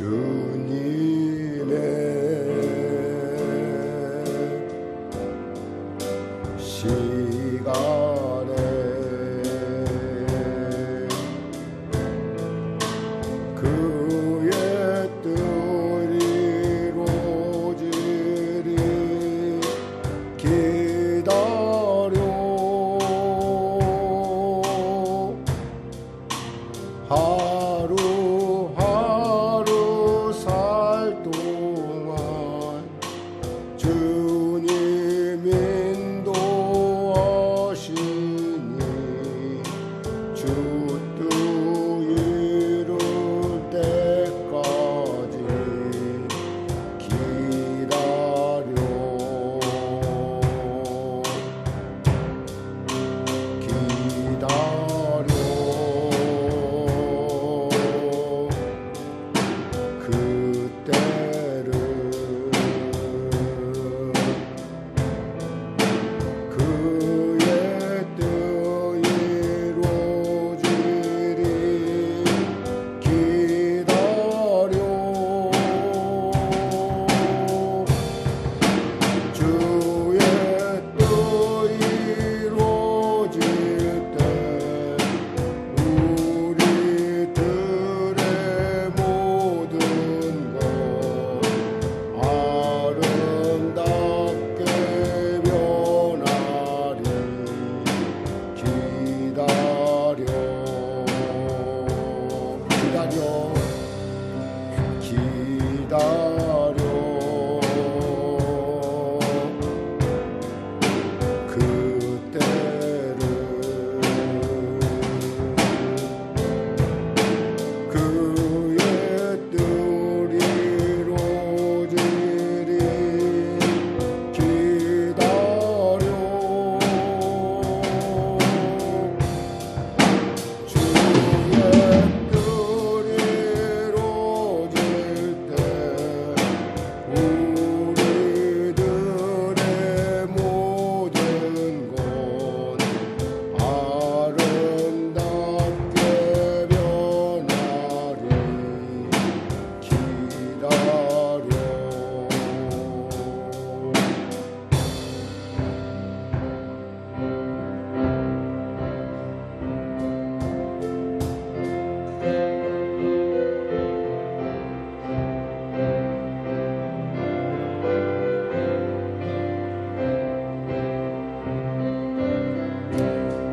주님의 시간에 그의 뜻이 이루어지리 기다려 하루하루 살 동안 주님 인도하시니 주 뜻 이룰 때까지 기다려 그때를 그의 뜻 이루어지리 기다려 주의 뜻 이루어질 때 우리들의 모든 것 아름답게 변하리 기다려 그때를 그의 뜻 이루어지리 기다려 주의 뜻 이루어질 때 우리들의 모든 것 아름답게 변하리 기다려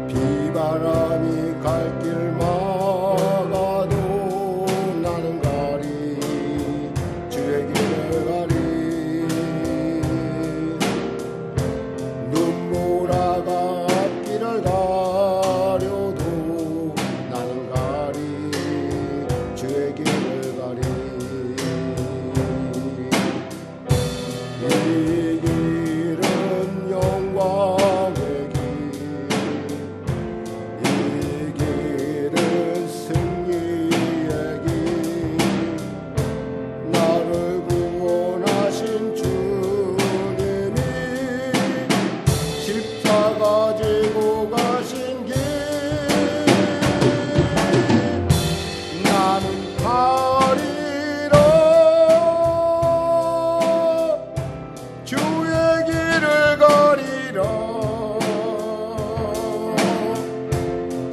비바람이 갈 길 막아도 나는 가리 주의 길을 가리 눈보라가 앞길을 가려도 나는 가리 주의 길을 가리 이 길은 영광의 길 이 길은 승리의 길 나를 구원하신 주님이 십자가 지고 가신 길 나는 가리라 주의 길을 가리라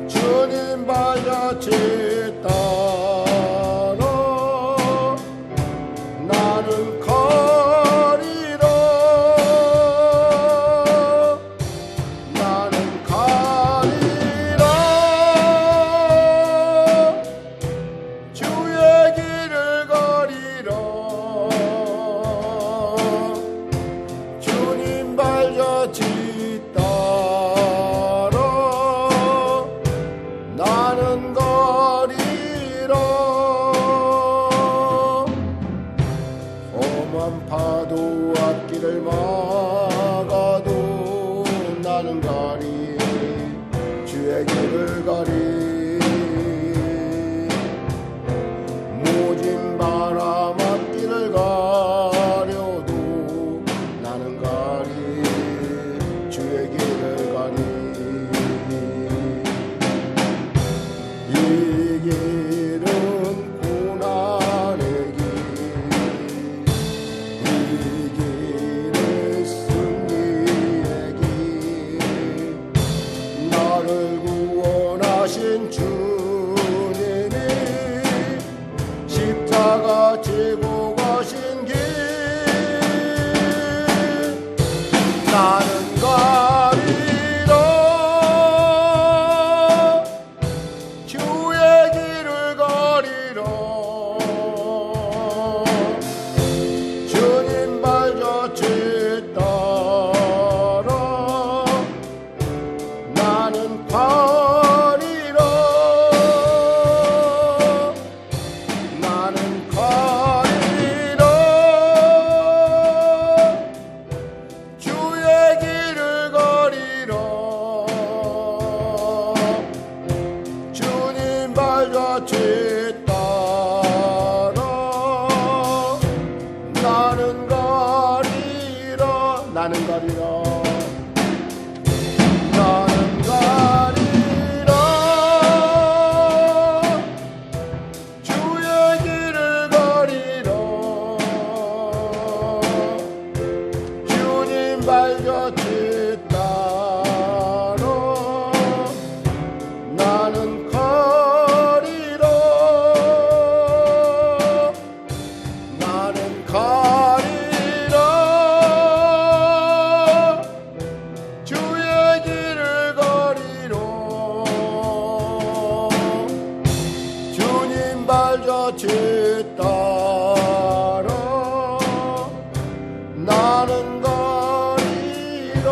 주님 발자취 따라 나는 가리라 나는 가리라 주의 길을 가리라 주님 발자취 따라 나는 가리라 험한 파도 앞길을 막아도 나는 가리 주의 길을 가리 모진 바람 앞길을 가려도 나는 가리 주의 길을 가리 이 길은 고난의 길 가리라. 나는 가리라. 주의 길을 가리라. 주님 발자취 따라 나는 가리라. 나는 가리라. 나는 가리라. 주의 길을 가리라. 주님 발자취 따라 나는 가리라. 나는 가리라. 주의 길을 가리라. 주님 발자취 따라 나는 가리라.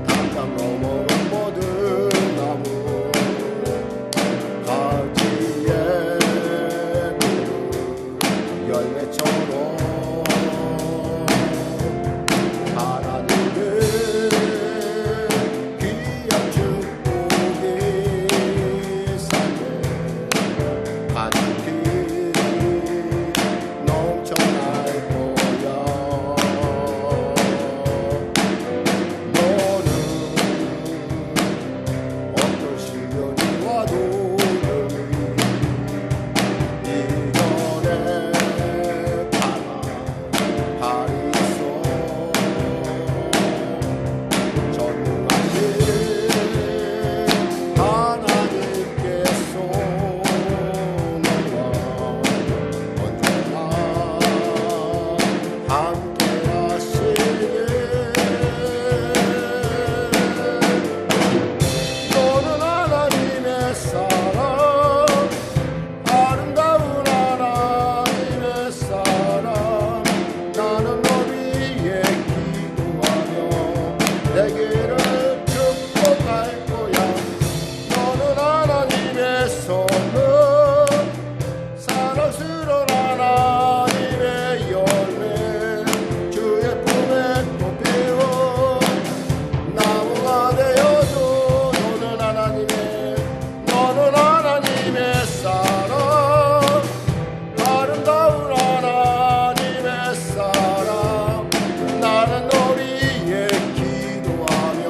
담장 넘어간 모든 나무 가지에 열매처럼 하나님의 귀한 축복이 삶에 가득히 넘쳐날 거야. 어떤 시련이 와도 이전에 발이 있어. 전능하신 하나님께서 너와 언제나 함께 하시네. 너는 하나님의 사랑, 아름다운 하나님의 사랑. 나는 너 위에 기도하며 내 길을 축복할 거야. 너는 하나님의 선물, 사랑스러운 하나님의 열매. 주의 품에 또 피워 나무가 되어도 너는 하나님의 사랑, 아름다운 하나님의 사랑. 나는 너 위에 기도하며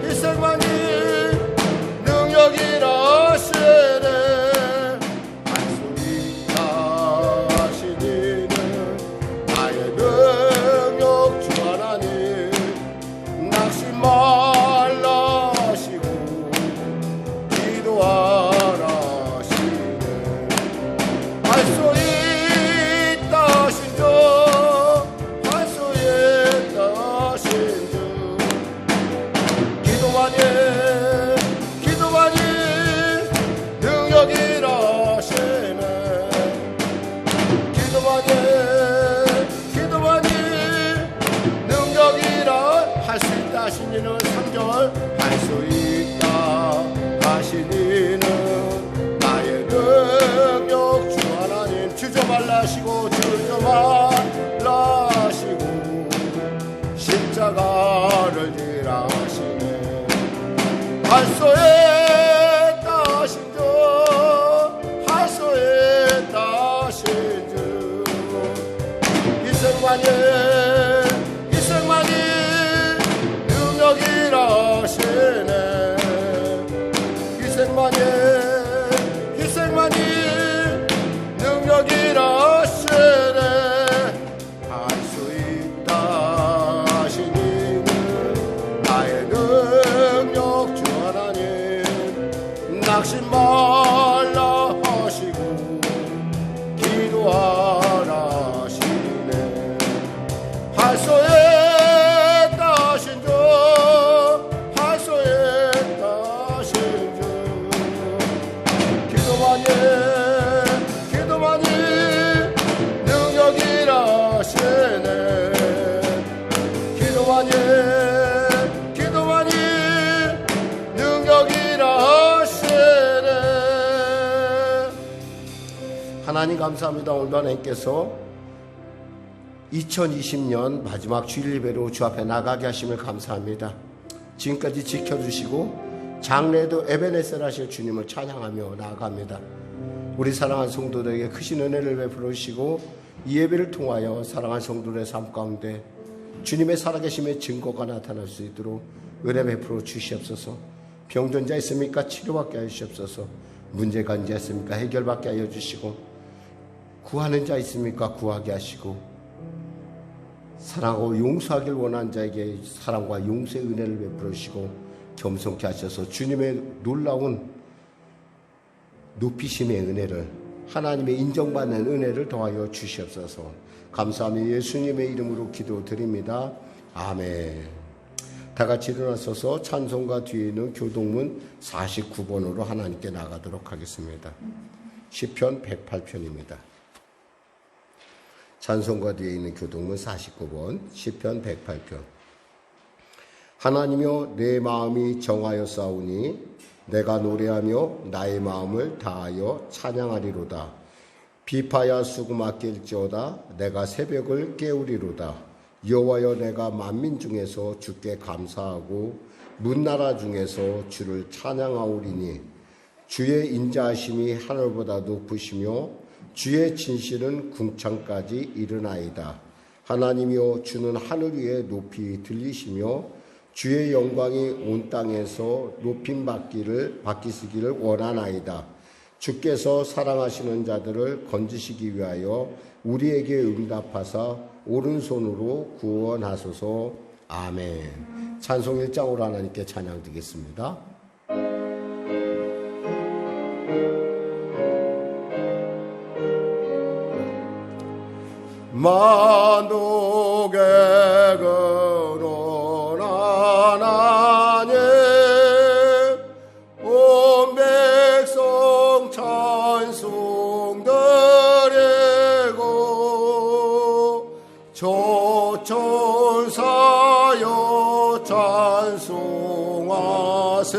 희생만이 능력이라시네 할수 있다 하시니는 나의 능력 주 하나님 낙심 말라 하시고 기도하라 하시네 할 수 있다 하신 주 할 수 있다 하신 주 기도만이 능력이라 하시네 기도만이 능력이라 할 수 있다 하시니는 3절 할 수 있다 하시니는 나의 능력 주 하나님 주저 말라 하시고 주저 말라 하시고 십자가를 지라 하시네 할 수 있다 하신 주 할 수 있다 하신 주 희생만이 능력이라 하시네 희생만이 능력이라 하시네 할 수 있다 하시니는 나의 능력 주 하나님 낙심 말라 하시고 기도하라 하시네 할 수 있다 하신 주 할 수 있다 하신 주 기도만이 능력이라 하시네 기도만이 능력이라 하시네 하나님 감사합니다. 오늘도 하나님께서 2020년 마지막 주일 예배로 주 앞에 나가게 하심을 감사합니다. 지금까지 지켜주시고 장래에도 에베네셀 하실 주님을 찬양하며 나아갑니다. 우리 사랑하는 성도들에게 크신 은혜를 베풀어 주시고 이 예배를 통하여 사랑하는 성도들의 삶 가운데 주님의 살아계심의 증거가 나타날 수 있도록 은혜 베풀어 주시옵소서. 병든 자 있습니까? 치료받게 하여 주시옵소서. 문제가 있는 자 있습니까? 해결받게 하여 주시고 구하는 자 있습니까? 구하게 하시고 사랑하고 용서하길 원하는 자에게 사랑과 용서의 은혜를 베풀어 주시고 겸손케 하셔서 주님의 놀라운 높이심의 은혜를 하나님의 인정받는 은혜를 더하여 주시옵소서. 감사하며 예수님의 이름으로 기도드립니다. 아멘. 다 같이 일어나서서 찬송가 뒤에 있는 교동문 49번으로 하나님께 나가도록 하겠습니다. 시편 108편입니다. 찬송가 뒤에 있는 교동문 49번 시편 108편. 하나님이여 내 마음이 정하여 싸우니 내가 노래하며 나의 마음을 다하여 찬양하리로다. 비파야 수고맡길지어다 내가 새벽을 깨우리로다. 여호와여 내가 만민 중에서 주께 감사하고 문나라 중에서 주를 찬양하오리니 주의 인자하심이 하늘보다 높으시며 주의 진실은 궁창까지 이르나이다. 하나님이여 주는 하늘 위에 높이 들리시며 주의 영광이 온 땅에서 높임 받기시기를 원하나이다. 주께서 사랑하시는 자들을 건지시기 위하여 우리에게 응답하사 오른손으로 구원하소서. 아멘. 찬송 1장으로 하나님께 찬양 드리겠습니다. 만독의 근원 하나님 온 백성 찬송 드리고 조천사여 찬송하세.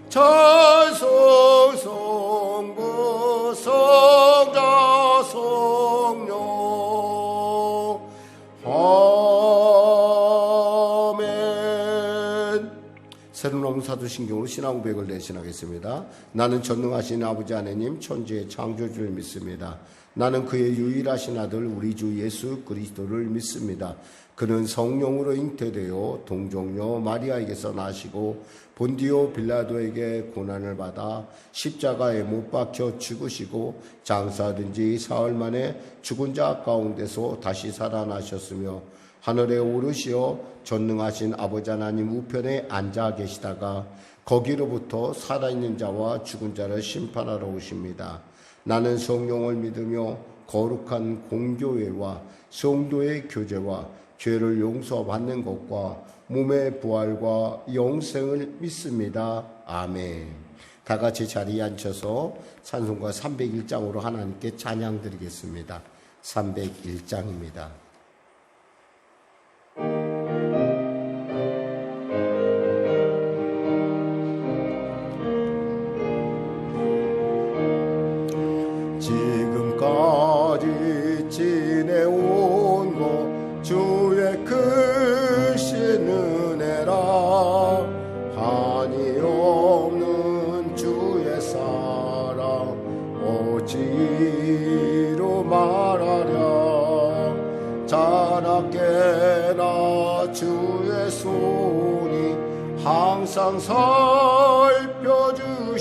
찬송 성부 성자 성령 아멘. 새로운 사도신경으로 신앙 고백을 대신하겠습니다. 나는 전능하신 아버지 하나님 천지의 창조주를 믿습니다. 나는 그의 유일하신 아들 우리 주 예수 그리스도를 믿습니다. 그는 성령으로 잉태되어 동정녀 마리아에게서 나시고 본디오 빌라도에게 고난을 받아 십자가에 못 박혀 죽으시고 장사된 지 사흘 만에 죽은 자 가운데서 다시 살아나셨으며 하늘에 오르시어 전능하신 아버지 하나님 우편에 앉아 계시다가 거기로부터 살아있는 자와 죽은 자를 심판하러 오십니다. 나는 성령을 믿으며 거룩한 공교회와 성도의 교제와 죄를 용서받는 것과 몸의 부활과 영생을 믿습니다. 아멘. 다 같이 자리에 앉혀서 찬송가 301장으로 하나님께 찬양 드리겠습니다. 301장입니다. 지금까지 지내온 것 주의 크신 은혜라 한이 없는 주의 사랑 어찌로 말하랴 자나깨나 주의 손이 항상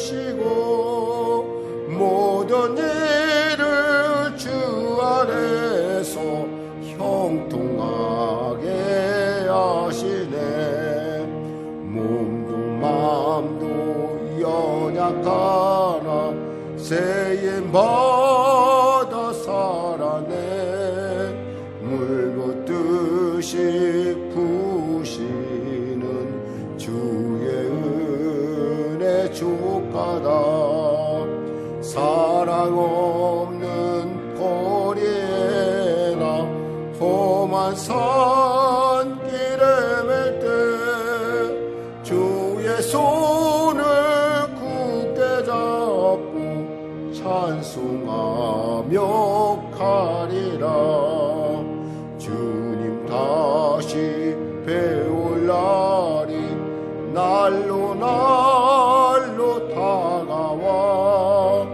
살펴주시고 모든 일을 주 안에서 형통하게 하시네. 몸도 마음도 연약하나 세임받아 살아내. 물붓듯이 부시는 주의 은혜 족하다. 사랑 없는 거리에나 험한 산길에 맬 때 주의 손을 굳게 잡고 찬송하며 가리라. 주님 다시 배울 날이 날로 다가와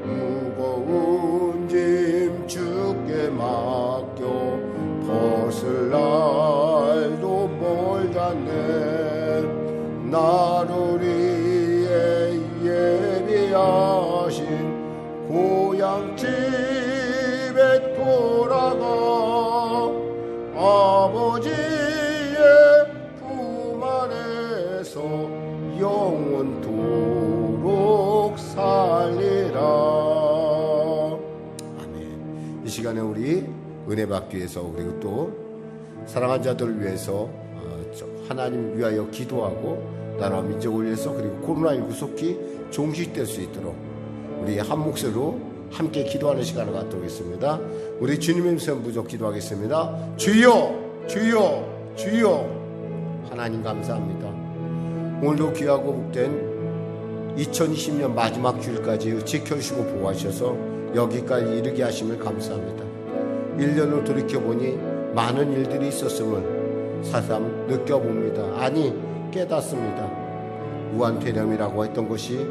무거운 짐 주께 맡겨 벗을 날도 멀잖네. 나를 위해 예비하신 고향 집에 돌아가 아버지의 품 안에서 영원토록 살리라. 아멘. 이 시간에 우리 은혜 받기 위해서 그리고 또 사랑한 자들을 위해서 하나님 위하여 기도하고 나라와 민족을 위해서 그리고 코로나19 속히 종식될 수 있도록 우리 한 목소리로 함께 기도하는 시간을 갖도록 하겠습니다. 우리 주님의 이름 부족 기도하겠습니다. 주여 주여 주여. 하나님 감사합니다. 오늘도 귀하고 복된 2020년 마지막 주일까지 지켜주시고 보호하셔서 여기까지 이르게 하심을 감사합니다. 1년을 돌이켜보니 많은 일들이 있었음을 새삼 느껴봅니다. 아니 깨닫습니다. 무한폐렴이라고 했던 것이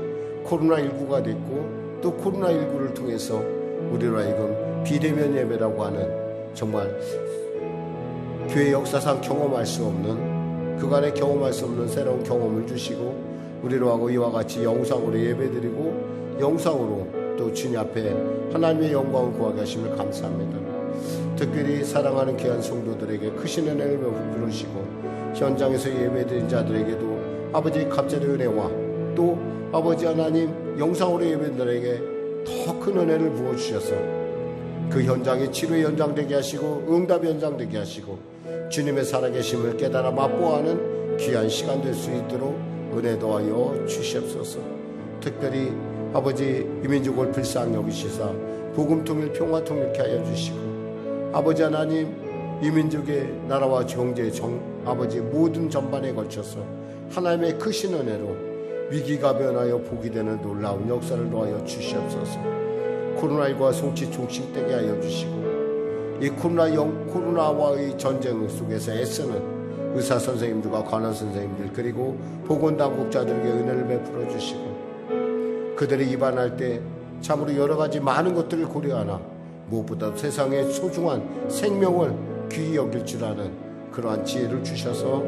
코로나19가 됐고 또 코로나19를 통해서 우리로 하여금 비대면 예배라고 하는 정말 교회 역사상 경험할 수 없는 그간에 경험할 수 없는 새로운 경험을 주시고 우리로 하고 이와 같이 영상으로 예배드리고 영상으로 또 주님 앞에 하나님의 영광을 구하게 하심을 감사합니다. 특별히 사랑하는 귀한 성도들에게 크신 은혜를 베푸시고 현장에서 예배드린 자들에게도 아버지의 갑절의 은혜와 또 아버지 하나님 영상으로 예배들에게 더 큰 은혜를 부어주셔서 그 현장이 치료의 현장 되게 하시고 응답의 현장 되게 하시고 주님의 살아계심을 깨달아 맛보아하는 귀한 시간 될 수 있도록 은혜 더하여 주시옵소서. 특별히 아버지 이민족을 불쌍히 여기시사 복음 통일 평화 통일케 하여 주시고 아버지 하나님 이민족의 나라와 경제 아버지 모든 전반에 걸쳐서 하나님의 크신 은혜로 위기가 변하여 복이 되는 놀라운 역사를 놓아여 주시옵소서. 코로나19와 송치 종식되게 하여 주시고 이 코로나와의 전쟁 속에서 애쓰는 의사 선생님들과 간호 선생님들 그리고 보건당국자들에게 은혜를 베풀어 주시고 그들이 입안할 때 참으로 여러 가지 많은 것들을 고려하나 무엇보다 세상의 소중한 생명을 귀히 여길 줄 아는 그러한 지혜를 주셔서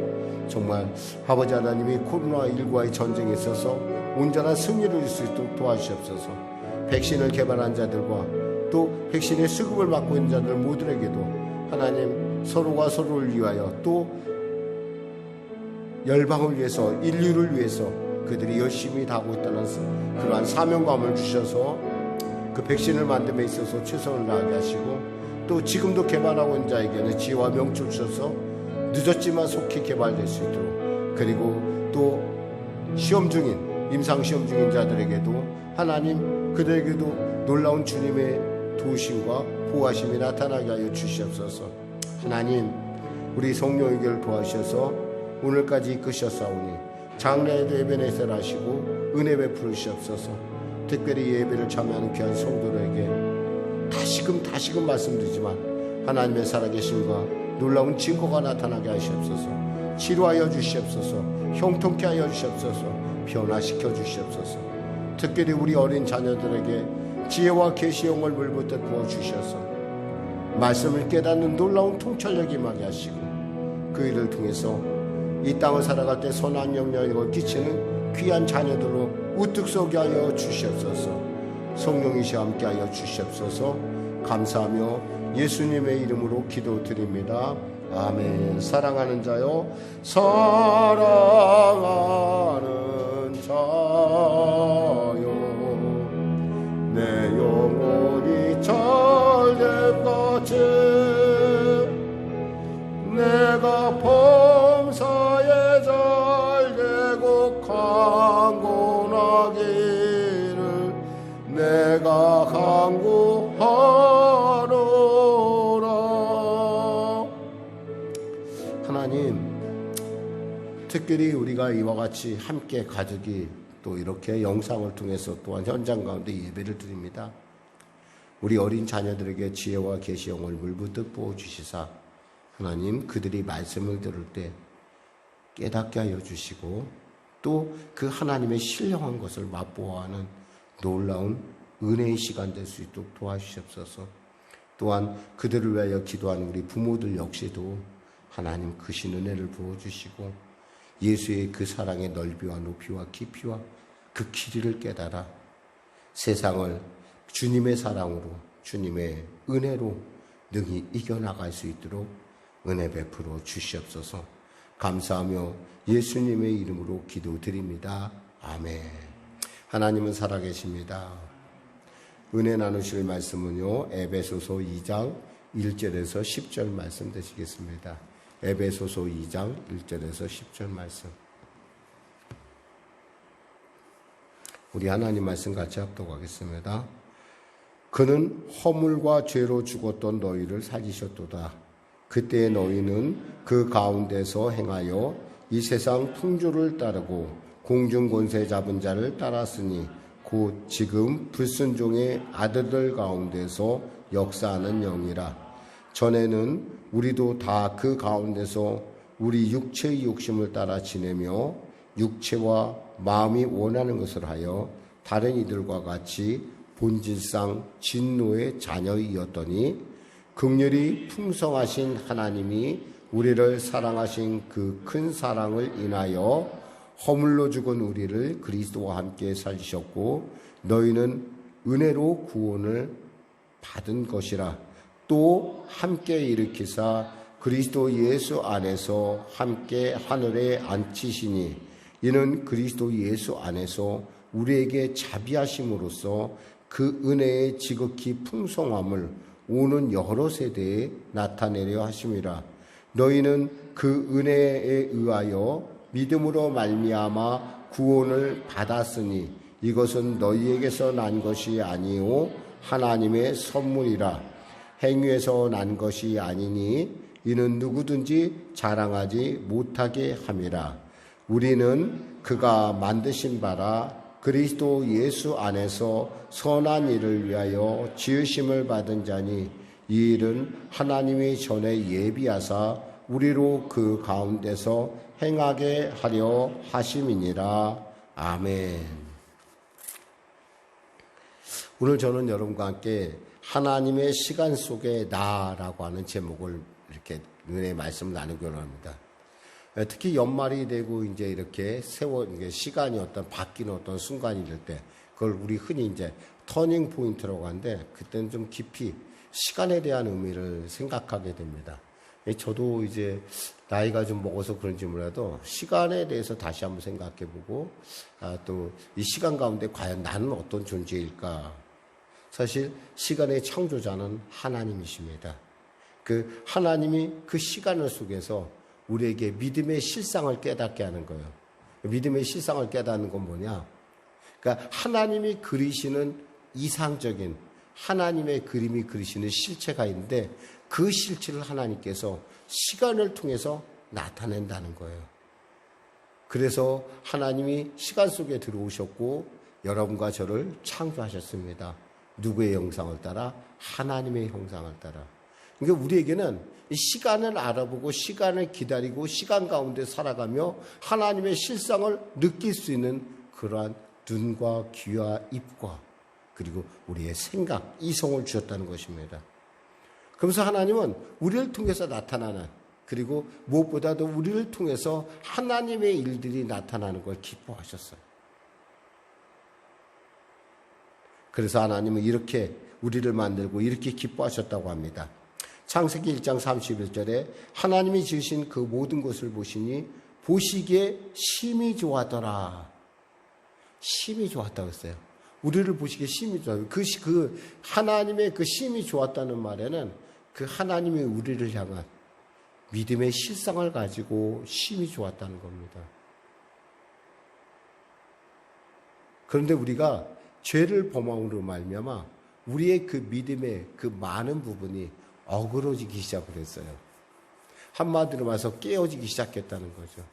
정말 아버지 하나님이 코로나19와의 전쟁에 있어서 온전한 승리를 이룰 수 있도록 도와주시옵소서. 백신을 개발한 자들과 또 백신의 수급을 맡고 있는 자들 모두에게도 하나님 서로가 서로를 위하여 또 열방을 위해서 인류를 위해서 그들이 열심히 다하고 있다는 그러한 사명감을 주셔서 그 백신을 만듦에 있어서 최선을 다하게 하시고 또 지금도 개발하고 있는 자에게는 지혜와 명철 주셔서 늦었지만 속히 개발될 수 있도록 그리고 또 시험 중인 임상시험 중인 자들에게도 하나님 그들에게도 놀라운 주님의 도우심과 보호하심이 나타나게 하여 주시옵소서. 하나님 우리 성령에게를 도와주셔서 오늘까지 이끄셨사오니 장래에도 예배내설 하시고 은혜 베풀으시옵소서. 특별히 예배를 참여하는 귀한 성도들에게 다시금 말씀드리지만 하나님의 살아계심과 놀라운 증거가 나타나게 하시옵소서. 치료하여 주시옵소서. 형통케 하여 주시옵소서. 변화시켜 주시옵소서. 특별히 우리 어린 자녀들에게 지혜와 계시의 영을 물붓듯 부어주셔서 말씀을 깨닫는 놀라운 통찰력이 임하게 하시고 그 일을 통해서 이 땅을 살아갈 때 선한 영향력을 끼치는 귀한 자녀들로 우뚝 서게 하여 주시옵소서. 성령이시와 함께 하여 주시옵소서. 감사하며 예수님의 이름으로 기도드립니다. 아멘. 사랑하는 자요, 사랑하는 자요, 내 영혼이 잘됨같이 내가 범사에 잘되고 강건하기를 내가 간구하노라. 하나님, 특별히 우리가 이와 같이 함께 가족이 또 이렇게 영상을 통해서 또한 현장 가운데 예배를 드립니다. 우리 어린 자녀들에게 지혜와 계시 영을 물붓듯 부어주시사 하나님 그들이 말씀을 들을 때 깨닫게 하여 주시고 또 그 하나님의 신령한 것을 맛보아하는 놀라운 은혜의 시간 될 수 있도록 도와주시옵소서. 또한 그들을 위하여 기도하는 우리 부모들 역시도 하나님 크신 은혜를 부어주시고 예수의 그 사랑의 넓이와 높이와 깊이와 그 길이를 깨달아 세상을 주님의 사랑으로 주님의 은혜로 능히 이겨나갈 수 있도록 은혜 베풀어 주시옵소서. 감사하며 예수님의 이름으로 기도드립니다. 아멘. 하나님은 살아계십니다. 은혜 나누실 말씀은요, 에베소서 2장 1절에서 10절 말씀 되시겠습니다. 에베소서 2장 1절에서 10절 말씀. 우리 하나님 말씀 같이 합독하겠습니다. 그는 허물과 죄로 죽었던 너희를 살리셨도다. 그때 너희는 그 가운데서 행하여 이 세상 풍조를 따르고 공중 권세 잡은 자를 따랐으니 곧 지금 불순종의 아들들 가운데서 역사하는 영이라. 전에는 우리도 다 그 가운데서 우리 육체의 욕심을 따라 지내며 육체와 마음이 원하는 것을 하여 다른 이들과 같이 본질상 진노의 자녀이었더니 긍휼이 풍성하신 하나님이 우리를 사랑하신 그 큰 사랑을 인하여 허물로 죽은 우리를 그리스도와 함께 살리셨고 너희는 은혜로 구원을 받은 것이라. 또 함께 일으키사 그리스도 예수 안에서 함께 하늘에 앉히시니 이는 그리스도 예수 안에서 우리에게 자비하심으로써 그 은혜의 지극히 풍성함을 오는 여러 세대에 나타내려 하심이라. 너희는 그 은혜에 의하여 믿음으로 말미암아 구원을 받았으니 이것은 너희에게서 난 것이 아니오 하나님의 선물이라. 행위에서 난 것이 아니니 이는 누구든지 자랑하지 못하게 함이라. 우리는 그가 만드신 바라 그리스도 예수 안에서 선한 일을 위하여 지으심을 받은 자니 이 일은 하나님이 전에 예비하사 우리로 그 가운데서 행하게 하려 하심이니라. 아멘. 오늘 저는 여러분과 함께 하나님의 시간 속에 나라고 하는 제목을 이렇게 은혜의 말씀을 나누기로 합니다. 특히 연말이 되고 이제 이렇게 이게 시간이 바뀌는 어떤 순간이 될 때, 그걸 우리 흔히 이제 터닝 포인트라고 하는데, 그때는 좀 깊이 시간에 대한 의미를 생각하게 됩니다. 저도 이제 나이가 좀 먹어서 그런지 몰라도 시간에 대해서 다시 한번 생각해보고, 또 이 시간 가운데 과연 나는 어떤 존재일까? 사실 시간의 창조자는 하나님이십니다. 그 하나님이 그 시간을 속에서 우리에게 믿음의 실상을 깨닫게 하는 거예요. 믿음의 실상을 깨닫는 건 뭐냐? 그러니까 하나님이 그리시는 이상적인 하나님의 그림이 그리시는 실체가 있는데, 그 실체를 하나님께서 시간을 통해서 나타낸다는 거예요. 그래서 하나님이 시간 속에 들어오셨고 여러분과 저를 창조하셨습니다. 누구의 형상을 따라? 하나님의 형상을 따라. 그러니까 우리에게는 이 시간을 알아보고 시간을 기다리고 시간 가운데 살아가며 하나님의 실상을 느낄 수 있는 그러한 눈과 귀와 입과 그리고 우리의 생각, 이성을 주셨다는 것입니다. 그러면서 하나님은 우리를 통해서 나타나는, 그리고 무엇보다도 우리를 통해서 하나님의 일들이 나타나는 걸 기뻐하셨어요. 그래서 하나님은 이렇게 우리를 만들고 이렇게 기뻐하셨다고 합니다. 창세기 1장 31절에 하나님이 지으신 그 모든 것을 보시니 보시기에 심히 좋았더라. 심히 좋았다고 했어요. 우리를 보시기에 심히 좋아요. 그 하나님의 그 심히 좋았다는 말에는 그 하나님이 우리를 향한 믿음의 실상을 가지고 심히 좋았다는 겁니다. 그런데 우리가 죄를 범함으로 말미암아 우리의 그 믿음의 그 많은 부분이 어그러지기 시작을 했어요. 한마디로 말해서 깨어지기 시작했다는 거죠.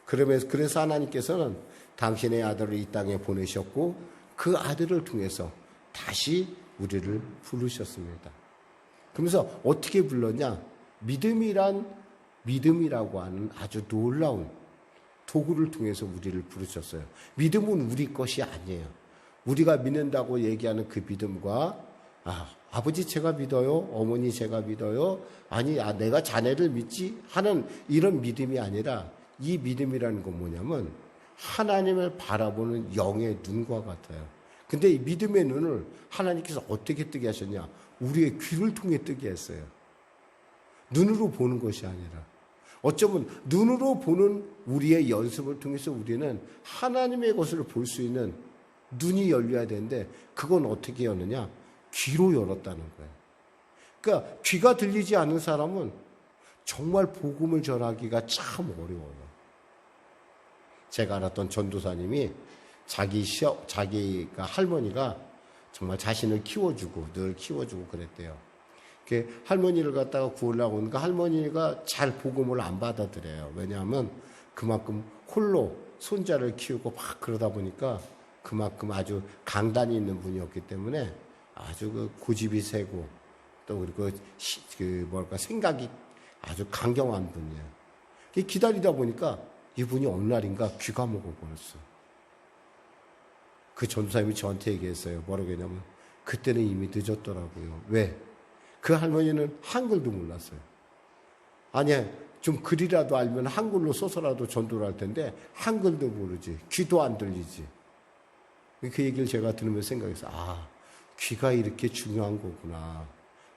그래서 하나님께서는 당신의 아들을 이 땅에 보내셨고 그 아들을 통해서 다시 우리를 부르셨습니다. 그러면서 어떻게 불렀냐? 믿음이라고 하는 아주 놀라운 도구를 통해서 우리를 부르셨어요. 믿음은 우리 것이 아니에요. 우리가 믿는다고 얘기하는 그 믿음과 아버지 제가 믿어요, 어머니 제가 믿어요, 아니 내가 자네를 믿지 하는 이런 믿음이 아니라, 이 믿음이라는 건 뭐냐면 하나님을 바라보는 영의 눈과 같아요. 근데 이 믿음의 눈을 하나님께서 어떻게 뜨게 하셨냐? 우리의 귀를 통해 뜨게 했어요. 눈으로 보는 것이 아니라. 어쩌면 눈으로 보는 우리의 연습을 통해서 우리는 하나님의 것을 볼 수 있는 눈이 열려야 되는데, 그건 어떻게 여느냐? 귀로 열었다는 거예요. 그러니까 귀가 들리지 않는 사람은 정말 복음을 전하기가 참 어려워요. 제가 알았던 전도사님이 자기가 할머니가 정말 자신을 키워주고 늘 키워주고 그랬대요. 할머니를 갖다가 구하려고 하니까 할머니가 잘 복음을 안 받아들여요. 왜냐하면 그만큼 홀로 손자를 키우고 막 그러다 보니까 그만큼 아주 강단이 있는 분이었기 때문에 아주 고집이 세고 또 그리고 생각이 아주 강경한 분이에요. 기다리다 보니까 이분이 어느 날인가 귀가 먹어버렸어. 그 전도사님이 저한테 얘기했어요. 뭐라고 했냐면 그때는 이미 늦었더라고요. 왜? 그 할머니는 한글도 몰랐어요. 아니, 좀 글이라도 알면 한글로 써서라도 전도를 할 텐데 한글도 모르지. 귀도 안 들리지. 그 얘기를 제가 들으면서 생각했어요. 귀가 이렇게 중요한 거구나.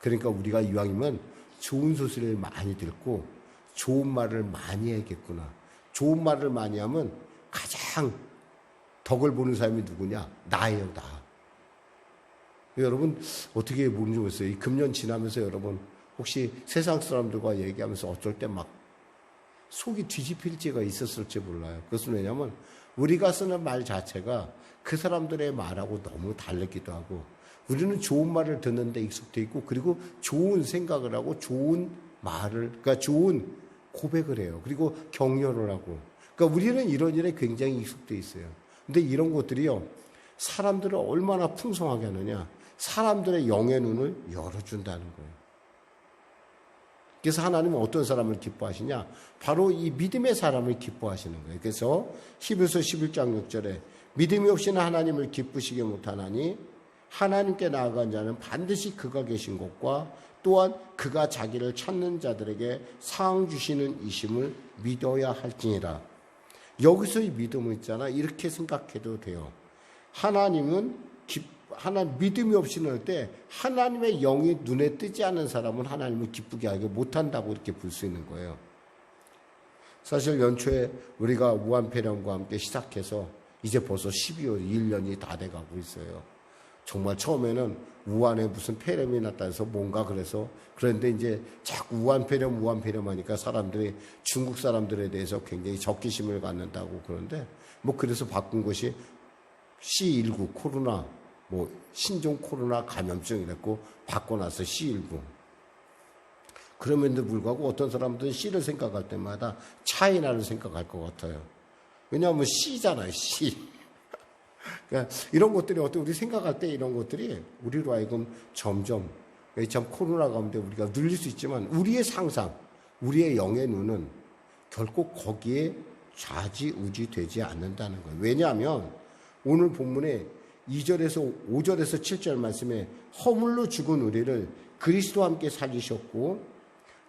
그러니까 우리가 이왕이면 좋은 소리를 많이 듣고 좋은 말을 많이 해야겠구나. 좋은 말을 많이 하면 가장 덕을 보는 사람이 누구냐? 나예요, 나. 여러분 어떻게 모르는지 모르겠어요. 이 금년 지나면서 여러분 혹시 세상 사람들과 얘기하면서 어쩔 때 막 속이 뒤집힐 때가 있었을지 몰라요. 그것은 왜냐하면 우리가 쓰는 말 자체가 그 사람들의 말하고 너무 다르기도 하고, 우리는 좋은 말을 듣는데 익숙돼 있고, 그리고 좋은 생각을 하고 좋은 말을, 그러니까 좋은 고백을 해요. 그리고 격려를 하고, 그러니까 우리는 이런 일에 굉장히 익숙돼 있어요. 근데 이런 것들이요, 사람들을 얼마나 풍성하게 하느냐? 사람들의 영의 눈을 열어준다는 거예요. 그래서 하나님은 어떤 사람을 기뻐하시냐? 바로 이 믿음의 사람을 기뻐하시는 거예요. 그래서 히브리서 11장 6절에 믿음이 없이는 하나님을 기쁘시게 못하나니 하나님께 나아간 자는 반드시 그가 계신 곳과 또한 그가 자기를 찾는 자들에게 상 주시는 이심을 믿어야 할지니라. 여기서의 믿음은 있잖아. 이렇게 생각해도 돼요. 하나님은 믿음이 없이는 할 때 하나님의 영이 눈에 뜨지 않은 사람은 하나님을 기쁘게 하지 못한다고 이렇게 볼 수 있는 거예요. 사실 연초에 우리가 무한폐렴과 함께 시작해서 이제 벌써 12월 1년이 다 돼가고 있어요. 정말 처음에는 우한에 무슨 폐렴이 났다 해서 뭔가 그런데 이제 자꾸 우한폐렴 하니까 사람들이 중국 사람들에 대해서 굉장히 적개심을 갖는다고 그러는데 그래서 바꾼 것이 C19 코로나 신종 코로나 감염증이랬고 바꿔놔서 C19. 그럼에도 불구하고 어떤 사람들은 C를 생각할 때마다 차이나를 생각할 것 같아요. 왜냐하면 C잖아요, C. 그러니까 이런 것들이 우리 생각할 때 이런 것들이 우리로 하여금 점점 참 코로나 가운데 우리가 눌릴 수 있지만 우리의 상상, 우리의 영의 눈은 결코 거기에 좌지우지 되지 않는다는 거예요. 왜냐하면 오늘 본문에 2절에서 5절에서 7절 말씀에 허물로 죽은 우리를 그리스도와 함께 살리셨고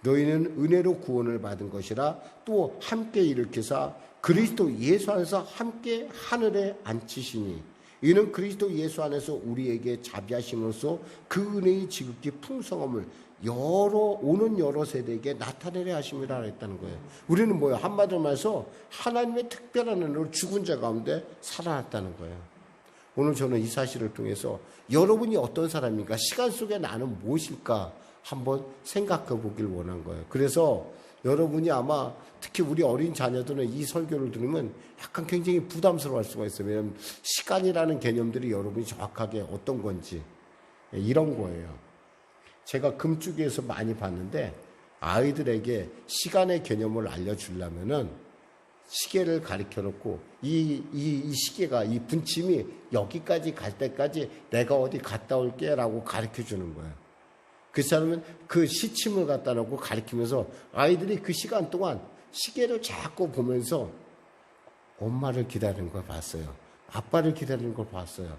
너희는 은혜로 구원을 받은 것이라 또 함께 일으키사 그리스도 예수 안에서 함께 하늘에 앉히시니 이는 그리스도 예수 안에서 우리에게 자비하심으로써 그 은혜의 지극히 풍성함을 오는 여러 세대에게 나타내려 하심이라 했다는 거예요. 우리는 뭐예요? 한마디로 말해서 하나님의 특별한 은혜로 죽은 자 가운데 살아났다는 거예요. 오늘 저는 이 사실을 통해서 여러분이 어떤 사람인가, 시간 속에 나는 무엇일까 한번 생각해 보길 원한 거예요. 그래서 여러분이 아마 특히 우리 어린 자녀들은 이 설교를 들으면 약간 굉장히 부담스러워할 수가 있어요. 왜냐하면 시간이라는 개념들이 여러분이 정확하게 어떤 건지 이런 거예요. 제가 금쪽에서 많이 봤는데 아이들에게 시간의 개념을 알려주려면은 시계를 가르쳐 놓고 이 시계가 이 분침이 여기까지 갈 때까지 내가 어디 갔다 올게 라고 가르쳐 주는 거예요. 그 사람은 그 시침을 갖다 놓고 가르치면서 아이들이 그 시간 동안 시계를 자꾸 보면서 엄마를 기다리는 걸 봤어요. 아빠를 기다리는 걸 봤어요.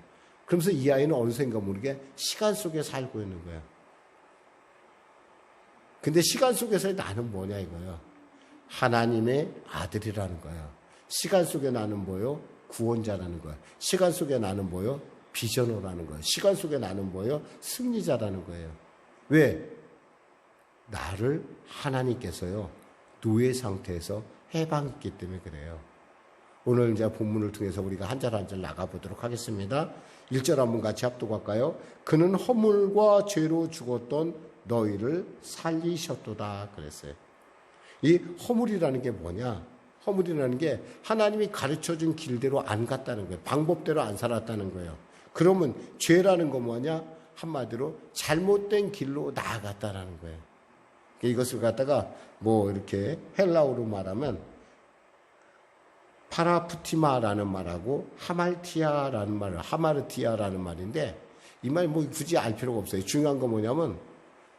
그러면서 이 아이는 어느샌가 모르게 시간 속에 살고 있는 거예요. 근데 시간 속에서 나는 뭐냐 이거예요. 하나님의 아들이라는 거예요. 시간 속에 나는 뭐요? 구원자라는 거예요. 시간 속에 나는 뭐요? 비전호라는 거예요. 시간 속에 나는 뭐요? 승리자라는 거예요. 왜? 나를 하나님께서요, 노예 상태에서 해방했기 때문에 그래요. 오늘 이제 본문을 통해서 우리가 한 절 한 절 나가보도록 하겠습니다. 1절 한번 같이 합독할까요? 그는 허물과 죄로 죽었던 너희를 살리셨도다 그랬어요. 이 허물이라는 게 뭐냐? 허물이라는 게 하나님이 가르쳐준 길대로 안 갔다는 거예요. 방법대로 안 살았다는 거예요. 그러면 죄라는 건 뭐냐? 한마디로 잘못된 길로 나아갔다라는 거예요. 이것을 갖다가 이렇게 헬라어로 말하면 파라푸티마라는 말하고 하말티아라는 말, 하마르티아라는 말인데 이 말이 굳이 알 필요가 없어요. 중요한 건 뭐냐면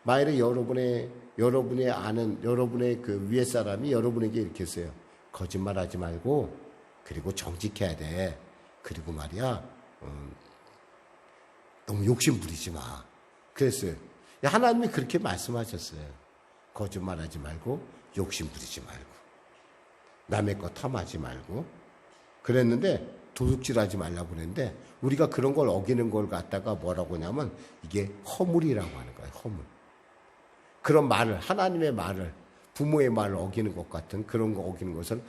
만일에 여러분의 아는 여러분의 그 위에 사람이 여러분에게 이렇게 했어요. 거짓말하지 말고 그리고 정직해야 돼. 그리고 말이야 너무 욕심 부리지 마. 그랬어요. 하나님이 그렇게 말씀하셨어요. 거짓말하지 말고 욕심 부리지 말고 남의 거 탐하지 말고 그랬는데 도둑질하지 말라고 그랬는데 우리가 그런 걸 어기는 걸 갖다가 뭐라고 하냐면 이게 허물이라고 하는 거예요. 허물. 그런 말을 하나님의 말을 부모의 말을 어기는 것 같은 그런 거 어기는 것을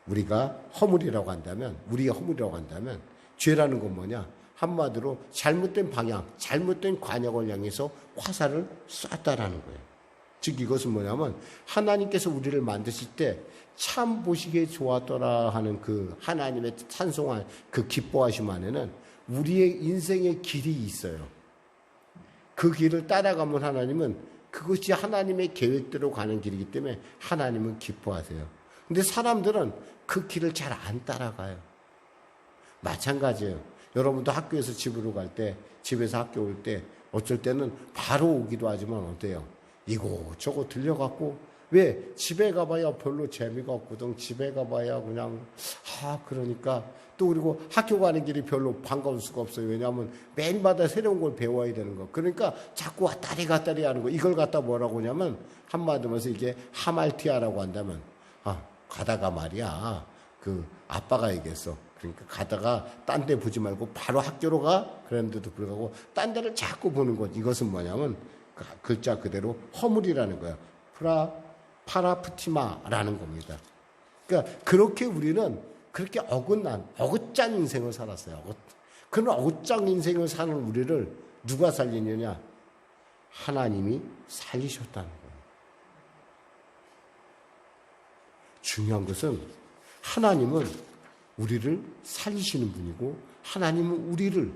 우리가 허물이라고 한다면 우리가 허물이라고 한다면 죄라는 건 뭐냐? 한마디로 잘못된 방향, 잘못된 관역을 향해서 화살을 쐈다라는 거예요. 즉 이것은 뭐냐면 하나님께서 우리를 만드실 때 참 보시기에 좋았더라 하는 그 하나님의 찬송한 그 기뻐하심 안에는 우리의 인생의 길이 있어요. 그 길을 따라가면 하나님은 그것이 하나님의 계획대로 가는 길이기 때문에 하나님은 기뻐하세요. 근데 사람들은 그 길을 잘 안 따라가요. 마찬가지예요. 여러분도 학교에서 집으로 갈 때, 집에서 학교 올 때 어쩔 때는 바로 오기도 하지만 어때요? 이곳저곳 들려갖고 왜? 집에 가봐야 별로 재미가 없거든. 집에 가봐야 그냥 그러니까 또 그리고 학교 가는 길이 별로 반가울 수가 없어요. 왜냐하면 매일마다 새로운 걸 배워야 되는 거. 그러니까 자꾸 왔다리 갔다리 하는 거. 이걸 갖다 뭐라고 하냐면 한마디로 해서 이게 하말티아라고 한다면 가다가 말이야. 그 아빠가 얘기했어. 그러니까 가다가 딴 데 보지 말고 바로 학교로 가. 그랬는데도 불구하고 딴 데를 자꾸 보는 것. 이것은 뭐냐면 글자 그대로 허물이라는 거야. 파라프티마라는 겁니다. 그러니까 그렇게 우리는 그렇게 어긋짠 인생을 살았어요. 그런 어긋짠 인생을 사는 우리를 누가 살리느냐? 하나님이 살리셨다는 거예요. 중요한 것은 하나님은 우리를 살리시는 분이고 하나님은 우리를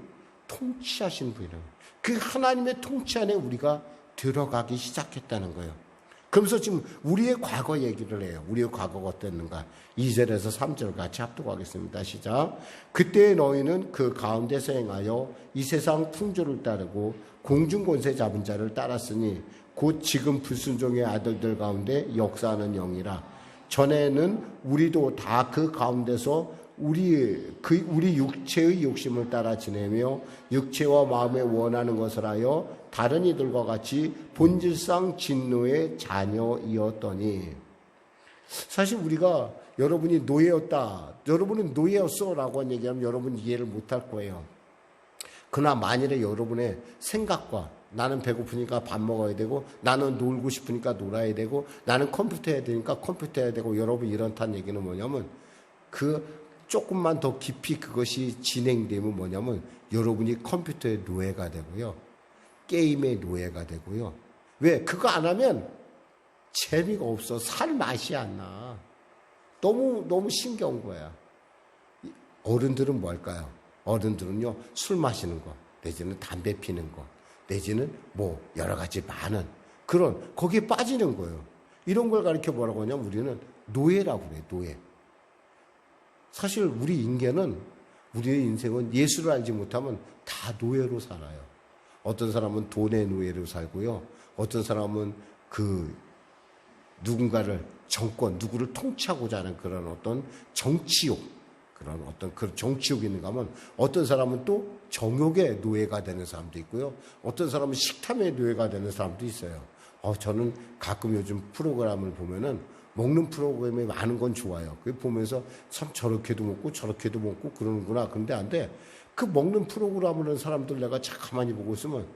통치하시는 분이라는 거예요. 그 하나님의 통치 안에 우리가 들어가기 시작했다는 거예요. 그러면서 지금 우리의 과거 얘기를 해요. 우리의 과거가 어땠는가. 2절에서 3절 같이 합독하겠습니다. 시작. 그때 너희는 그 가운데서 행하여 이 세상 풍조를 따르고 공중권세 잡은 자를 따랐으니 곧 지금 불순종의 아들들 가운데 역사하는 영이라. 전에는 우리도 다 그 가운데서 우리 육체의 욕심을 따라 지내며 육체와 마음에 원하는 것을 하여 다른 이들과 같이 본질상 진노의 자녀이었더니. 사실 우리가 여러분이 노예였다, 여러분은 노예였어 라고 얘기하면 여러분 이해를 못할 거예요. 그러나 만일에 여러분의 생각과 나는 배고프니까 밥 먹어야 되고 나는 놀고 싶으니까 놀아야 되고 나는 컴퓨터 해야 되니까 컴퓨터 해야 되고 여러분 이런다는 얘기는 뭐냐면 그 조금만 더 깊이 그것이 진행되면 뭐냐면 여러분이 컴퓨터의 노예가 되고요. 게임의 노예가 되고요. 왜? 그거 안 하면 재미가 없어. 살 맛이 안 나. 너무 신기한 거야. 어른들은 뭐 할까요? 어른들은요, 술 마시는 거, 내지는 담배 피는 거, 내지는 뭐 여러 가지 많은 그런 거기에 빠지는 거예요. 이런 걸 가르쳐 뭐라고 하냐면 우리는 노예라고 그래요. 노예. 사실 우리 인간은 우리의 인생은 예수를 알지 못하면 다 노예로 살아요. 어떤 사람은 돈의 노예로 살고요. 어떤 사람은 그 누군가를 누구를 통치하고자 하는 그런 어떤 정치욕, 그런 어떤 그 정치욕이 있는가 하면 어떤 사람은 또 정욕의 노예가 되는 사람도 있고요. 어떤 사람은 식탐의 노예가 되는 사람도 있어요. 저는 가끔 요즘 프로그램을 보면은 먹는 프로그램에 많은 건 좋아요. 그 보면서 참 저렇게도 먹고 저렇게도 먹고 그러는구나. 그런데 안 돼. 그 먹는 프로그램을 하는 사람들 내가 참 가만히 보고 있으면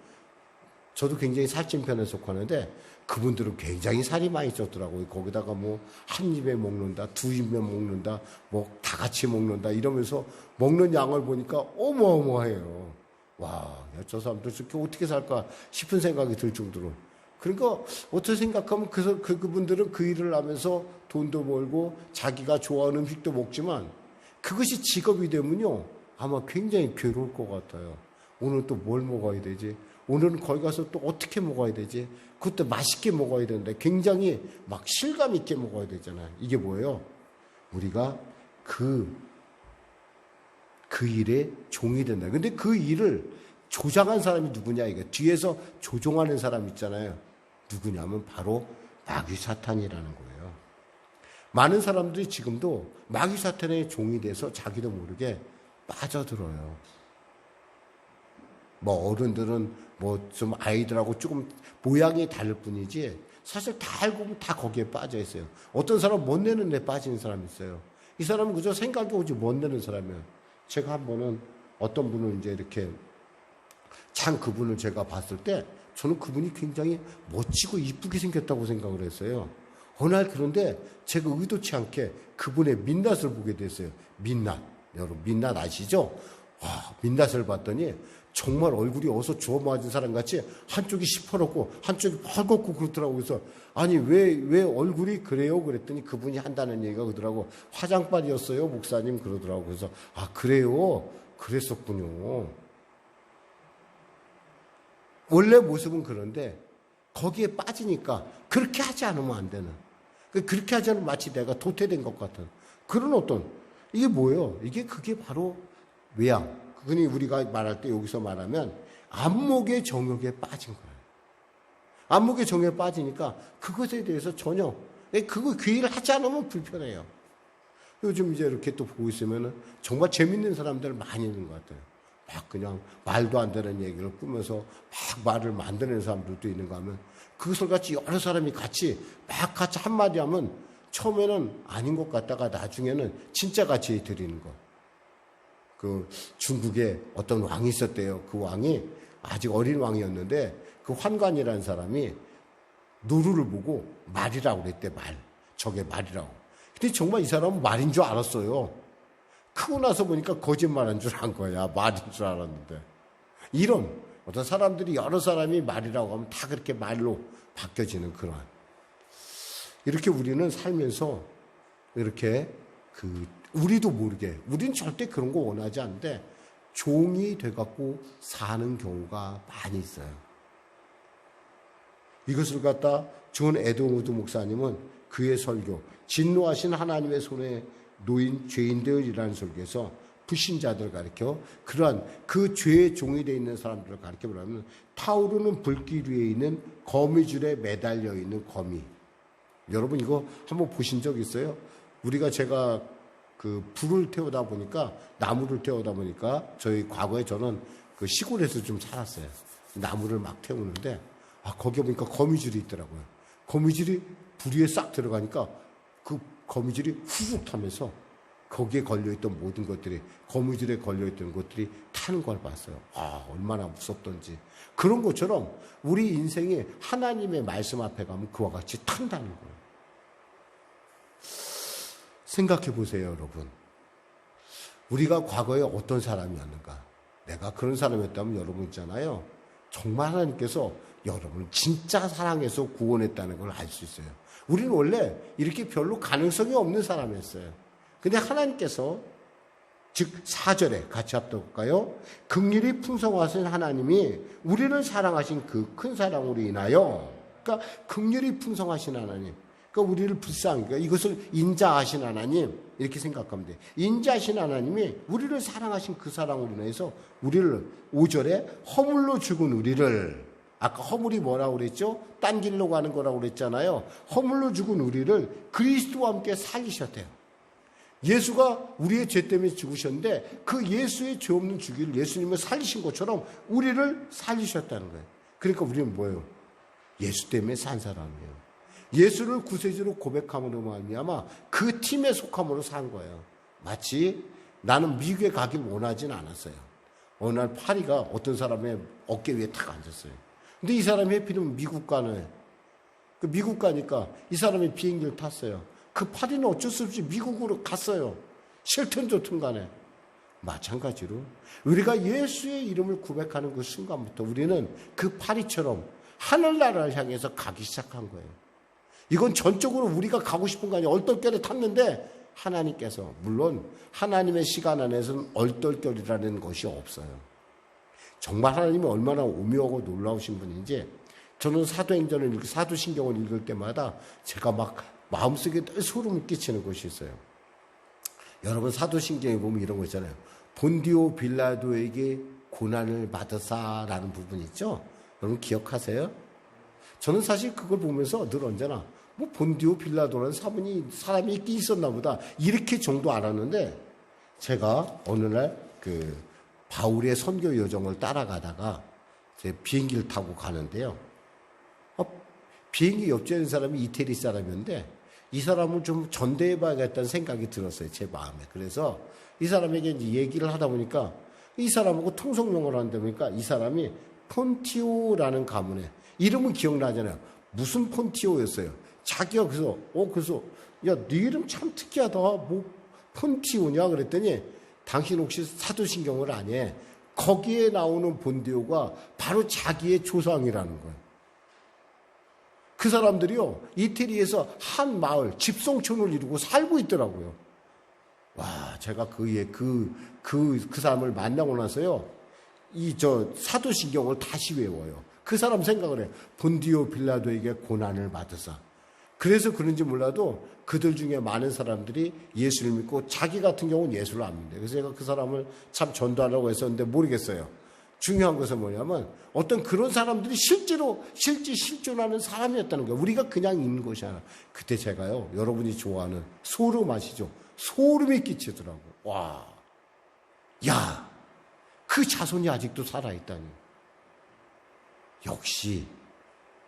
저도 굉장히 살찐 편에 속하는데 그분들은 굉장히 살이 많이 쪘더라고요. 거기다가 뭐 한 입에 먹는다, 두 입에 먹는다, 뭐 다 같이 먹는다 이러면서 먹는 양을 보니까 어마어마해요. 와, 저 사람들 저렇게 어떻게 살까 싶은 생각이 들 정도로. 그러니까 어떻게 생각하면 그분들은 그 일을 하면서 돈도 벌고 자기가 좋아하는 음식도 먹지만 그것이 직업이 되면요 아마 굉장히 괴로울 것 같아요. 오늘 또 뭘 먹어야 되지? 오늘은 거기 가서 또 어떻게 먹어야 되지? 그것도 맛있게 먹어야 되는데 굉장히 막 실감 있게 먹어야 되잖아요. 이게 뭐예요? 우리가 그 일에 종이 된다. 근데 그 일을 조장한 사람이 누구냐 이게 뒤에서 조종하는 사람 있잖아요. 누구냐면 바로 마귀 사탄이라는 거예요. 많은 사람들이 지금도 마귀 사탄의 종이 돼서 자기도 모르게 빠져들어요. 뭐 어른들은 뭐 좀 아이들하고 조금 모양이 다를 뿐이지 사실 다 알고 보면 다 거기에 빠져 있어요. 어떤 사람은 못 내는 데 빠지는 사람이 있어요. 이 사람은 그저 생각이 오지 못 내는 사람이에요. 제가 한 번은 어떤 분을 이제 이렇게 참 그분을 제가 봤을 때 저는 그분이 굉장히 멋지고 이쁘게 생겼다고 생각을 했어요. 어느 날 그런데 제가 의도치 않게 그분의 민낯을 보게 됐어요. 민낯. 여러분 민낯 아시죠? 민낯을 봤더니 정말 얼굴이 어서 주워 맞은 사람 같이 한쪽이 시퍼렇고 한쪽이 헐겁고 그렇더라고요. 그래서 아니 왜 얼굴이 그래요? 그랬더니 그분이 한다는 얘기가 그러더라고. 화장빨이었어요 목사님 그러더라고요. 그래서 그래요? 그랬었군요. 원래 모습은 그런데 거기에 빠지니까 그렇게 하지 않으면 안 되는, 그렇게 하지 않으면 마치 내가 도태된 것 같은 그런 어떤, 이게 뭐예요? 그게 바로 외양. 그니 우리가 말할 때 여기서 말하면 안목의 정욕에 빠진 거예요. 안목의 정욕에 빠지니까 그것에 대해서 전혀 그 일을 하지 않으면 불편해요. 요즘 이제 이렇게 또 보고 있으면은 정말 재밌는 사람들 많이 있는 것 같아요. 막 그냥 말도 안 되는 얘기를 꾸면서 막 말을 만드는 사람들도 있는가 하면 그것을 같이 여러 사람이 같이 막 같이 한마디 하면 처음에는 아닌 것 같다가 나중에는 진짜 같이 들리는 거. 그 중국에 어떤 왕이 있었대요. 그 왕이 아직 어린 왕이었는데 그 환관이라는 사람이 노루를 보고 말이라고 그랬대. 말. 저게 말이라고. 근데 정말 이 사람은 말인 줄 알았어요. 크고 나서 보니까 거짓말한 줄 안 거야. 말인 줄 알았는데. 이런 어떤 사람들이 여러 사람이 말이라고 하면 다 그렇게 말로 바뀌어지는 그런. 이렇게 우리는 살면서 이렇게 우리도 모르게 우리는 절대 그런 거 원하지 않는데 종이 돼갖고 사는 경우가 많이 있어요. 이것을 갖다 존 에드워드 목사님은 그의 설교 진노하신 하나님의 손에 놓인 죄인들이라는 설교에서 불신자들을 가리켜 그러한 그 죄의 종이 되어 있는 사람들을 가리켜 보라면 타오르는 불길 위에 있는 거미줄에 매달려 있는 거미. 여러분 이거 한번 보신 적 있어요? 제가 그 불을 태우다 보니까 나무를 태우다 보니까 저희 과거에 저는 그 시골에서 좀 살았어요. 나무를 막 태우는데 거기에 보니까 거미줄이 있더라고요. 거미줄이 불 위에 싹 들어가니까 그 거미줄이 후룩 타면서 거기에 걸려있던 모든 것들이 거미줄에 걸려있던 것들이 타는 걸 봤어요. 얼마나 무섭던지. 그런 것처럼 우리 인생이 하나님의 말씀 앞에 가면 그와 같이 탄다는 거예요. 생각해 보세요, 여러분. 우리가 과거에 어떤 사람이었는가? 내가 그런 사람이었다면 여러분 있잖아요. 정말 하나님께서 여러분을 진짜 사랑해서 구원했다는 걸 알 수 있어요. 우리는 원래 이렇게 별로 가능성이 없는 사람이었어요. 근데 하나님께서 즉 4절에 같이 합독할까요? 긍휼이 풍성하신 하나님이 우리를 사랑하신 그 큰 사랑으로 인하여 그러니까 긍휼이 풍성하신 하나님 그러니까 우리를 불쌍히 그러니까 이것을 인자하신 하나님 이렇게 생각하면 돼요. 인자하신 하나님이 우리를 사랑하신 그 사랑으로 인해서 우리를 5절에 허물로 죽은 우리를 아까 허물이 뭐라고 그랬죠? 딴 길로 가는 거라고 그랬잖아요. 허물로 죽은 우리를 그리스도와 함께 살리셨대요. 예수가 우리의 죄 때문에 죽으셨는데 그 예수의 죄 없는 죽이를 예수님을 살리신 것처럼 우리를 살리셨다는 거예요. 그러니까 우리는 뭐예요? 예수 때문에 산 사람이에요. 예수를 구세주로 고백함으로 말미암아 그 팀에 속함으로 산 거예요. 마치 나는 미국에 가길 원하진 않았어요. 어느 날 파리가 어떤 사람의 어깨 위에 탁 앉았어요. 근데 이 사람이 해피는 미국 가네. 그 미국 가니까 이 사람이 비행기를 탔어요. 그 파리는 어쩔 수 없이 미국으로 갔어요. 싫든 좋든 간에. 마찬가지로 우리가 예수의 이름을 고백하는 그 순간부터 우리는 그 파리처럼 하늘나라를 향해서 가기 시작한 거예요. 이건 전적으로 우리가 가고 싶은 거 아니에요. 얼떨결에 탔는데 하나님께서 물론 하나님의 시간 안에서는 얼떨결이라는 것이 없어요. 정말 하나님이 얼마나 오묘하고 놀라우신 분인지 저는 사도신경을 읽을 때마다 제가 막 마음속에 늘 소름을 끼치는 것이 있어요. 여러분 사도신경에 보면 이런 거 있잖아요. 본디오 빌라도에게 고난을 받으사라는 부분 있죠? 여러분 기억하세요? 저는 사실 그걸 보면서 늘 언제나 본디오 빌라도라는 사람이 있긴 있었나 보다 이렇게 정도 알았는데 제가 어느 날 바울의 선교 여정을 따라가다가 제 비행기를 타고 가는데요. 비행기 옆자리에 있는 사람이 이태리 사람이었는데 이 사람을 좀 전대해봐야겠다는 생각이 들었어요. 제 마음에. 그래서 이 사람에게 이제 얘기를 하다 보니까 이 사람하고 통성명을 하는데 보니까 이 사람이 폰티오라는 가문에 이름은 기억나잖아요. 무슨 폰티오였어요. 자기가 그래서 야, 네 이름 참 특이하다. 뭐 폰티오냐 그랬더니 당신 혹시 사도신경을 아니? 거기에 나오는 본디오가 바로 자기의 조상이라는 거예요. 그 사람들이요, 이태리에서 한 마을, 집성촌을 이루고 살고 있더라고요. 와, 제가 그 사람을 만나고 나서요, 사도신경을 다시 외워요. 그 사람 생각을 해요. 본디오 빌라도에게 고난을 받으사. 그래서 그런지 몰라도 그들 중에 많은 사람들이 예수를 믿고 자기 같은 경우는 예수를 안 믿는데 그래서 제가 그 사람을 참 전도하려고 했었는데 모르겠어요. 중요한 것은 뭐냐면 어떤 그런 사람들이 실제 실존하는 사람이었다는 거예요. 우리가 그냥 있는 것이 아니라 그때 제가요 여러분이 좋아하는 소름 아시죠? 소름이 끼치더라고. 와, 야, 그 자손이 아직도 살아있다니. 역시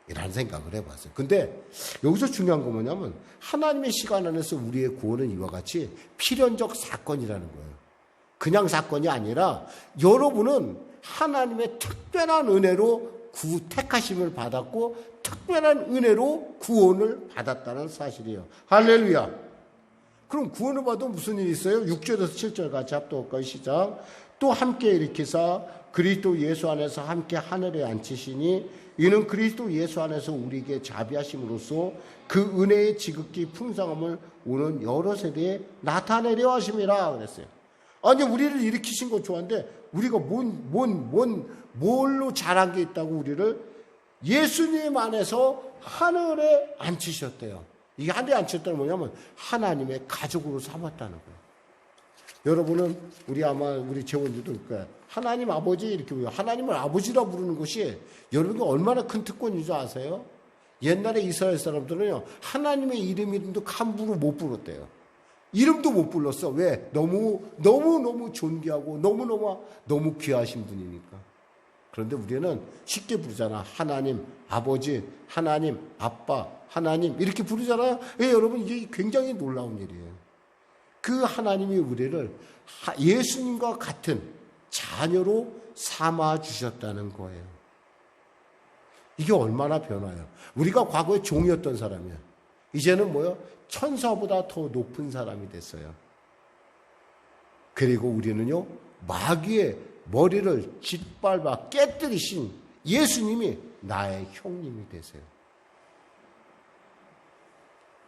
이라는 생각을 해봤어요. 근데 여기서 중요한 건 뭐냐면 하나님의 시간 안에서 우리의 구원은 이와 같이 필연적 사건이라는 거예요. 그냥 사건이 아니라 여러분은 하나님의 특별한 은혜로 택하심을 받았고 특별한 은혜로 구원을 받았다는 사실이에요. 할렐루야. 그럼 구원을 받으면 무슨 일이 있어요? 6절에서 7절 같이 합독할까요? 시작. 또 함께 일으키사 그리스도 예수 안에서 함께 하늘에 앉히시니 이는 그리스도 예수 안에서 우리에게 자비하심으로써 그 은혜의 지극히 풍성함을 오는 여러 세대에 나타내려 하심이라 그랬어요. 아니, 우리를 일으키신 거 좋아한데 우리가 뭘로 잘한 게 있다고 우리를 예수님 안에서 하늘에 앉히셨대요. 이게 하늘에 앉혔다는 뭐냐면 하나님의 가족으로 삼았다는 거예요. 여러분은 우리 재원들도 그러니까 하나님 아버지 이렇게 부르요. 하나님을 아버지라 부르는 것이 여러분이 얼마나 큰 특권인 줄 아세요? 옛날에 이스라엘 사람들은요 하나님의 이름도 함부로 못 불렀대요. 이름도 못 불렀어. 왜? 너무 존귀하고 너무 귀하신 분이니까. 그런데 우리는 쉽게 부르잖아. 하나님 아버지, 하나님 아빠, 하나님 이렇게 부르잖아요. 예, 여러분 이게 굉장히 놀라운 일이에요. 그 하나님이 우리를 예수님과 같은 자녀로 삼아 주셨다는 거예요. 이게 얼마나 변화요. 우리가 과거에 종이었던 사람이야. 이제는 뭐요? 천사보다 더 높은 사람이 됐어요. 그리고 우리는요, 마귀의 머리를 짓밟아 깨뜨리신 예수님이 나의 형님이 되세요.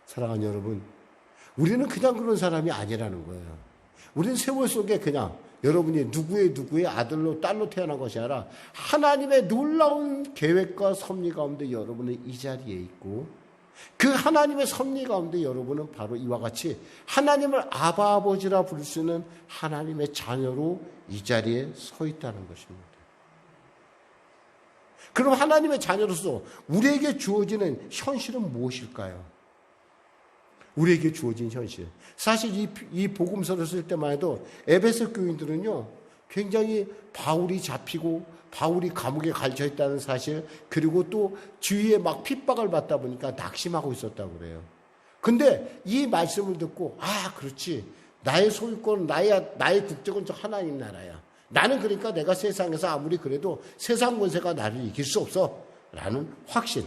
사랑하는 여러분, 우리는 그냥 그런 사람이 아니라는 거예요. 우리는 세월 속에 그냥 여러분이 누구의 아들로 딸로 태어난 것이 아니라 하나님의 놀라운 계획과 섭리 가운데 여러분은 이 자리에 있고 그 하나님의 섭리 가운데 여러분은 바로 이와 같이 하나님을 아바 아버지라 부를 수 있는 하나님의 자녀로 이 자리에 서 있다는 것입니다. 그럼 하나님의 자녀로서 우리에게 주어지는 현실은 무엇일까요? 우리에게 주어진 현실. 사실 이 복음서를 쓸 때만 해도 에베소 교인들은요, 굉장히 바울이 잡히고 바울이 감옥에 갇혀 있다는 사실, 그리고 또 주위에 막 핍박을 받다 보니까 낙심하고 있었다고 그래요. 근데 이 말씀을 듣고, 아, 그렇지. 나의 소유권은 나의 국적은 저 하나님 나라야. 나는 그러니까 내가 세상에서 아무리 그래도 세상 권세가 나를 이길 수 없어. 라는 확신.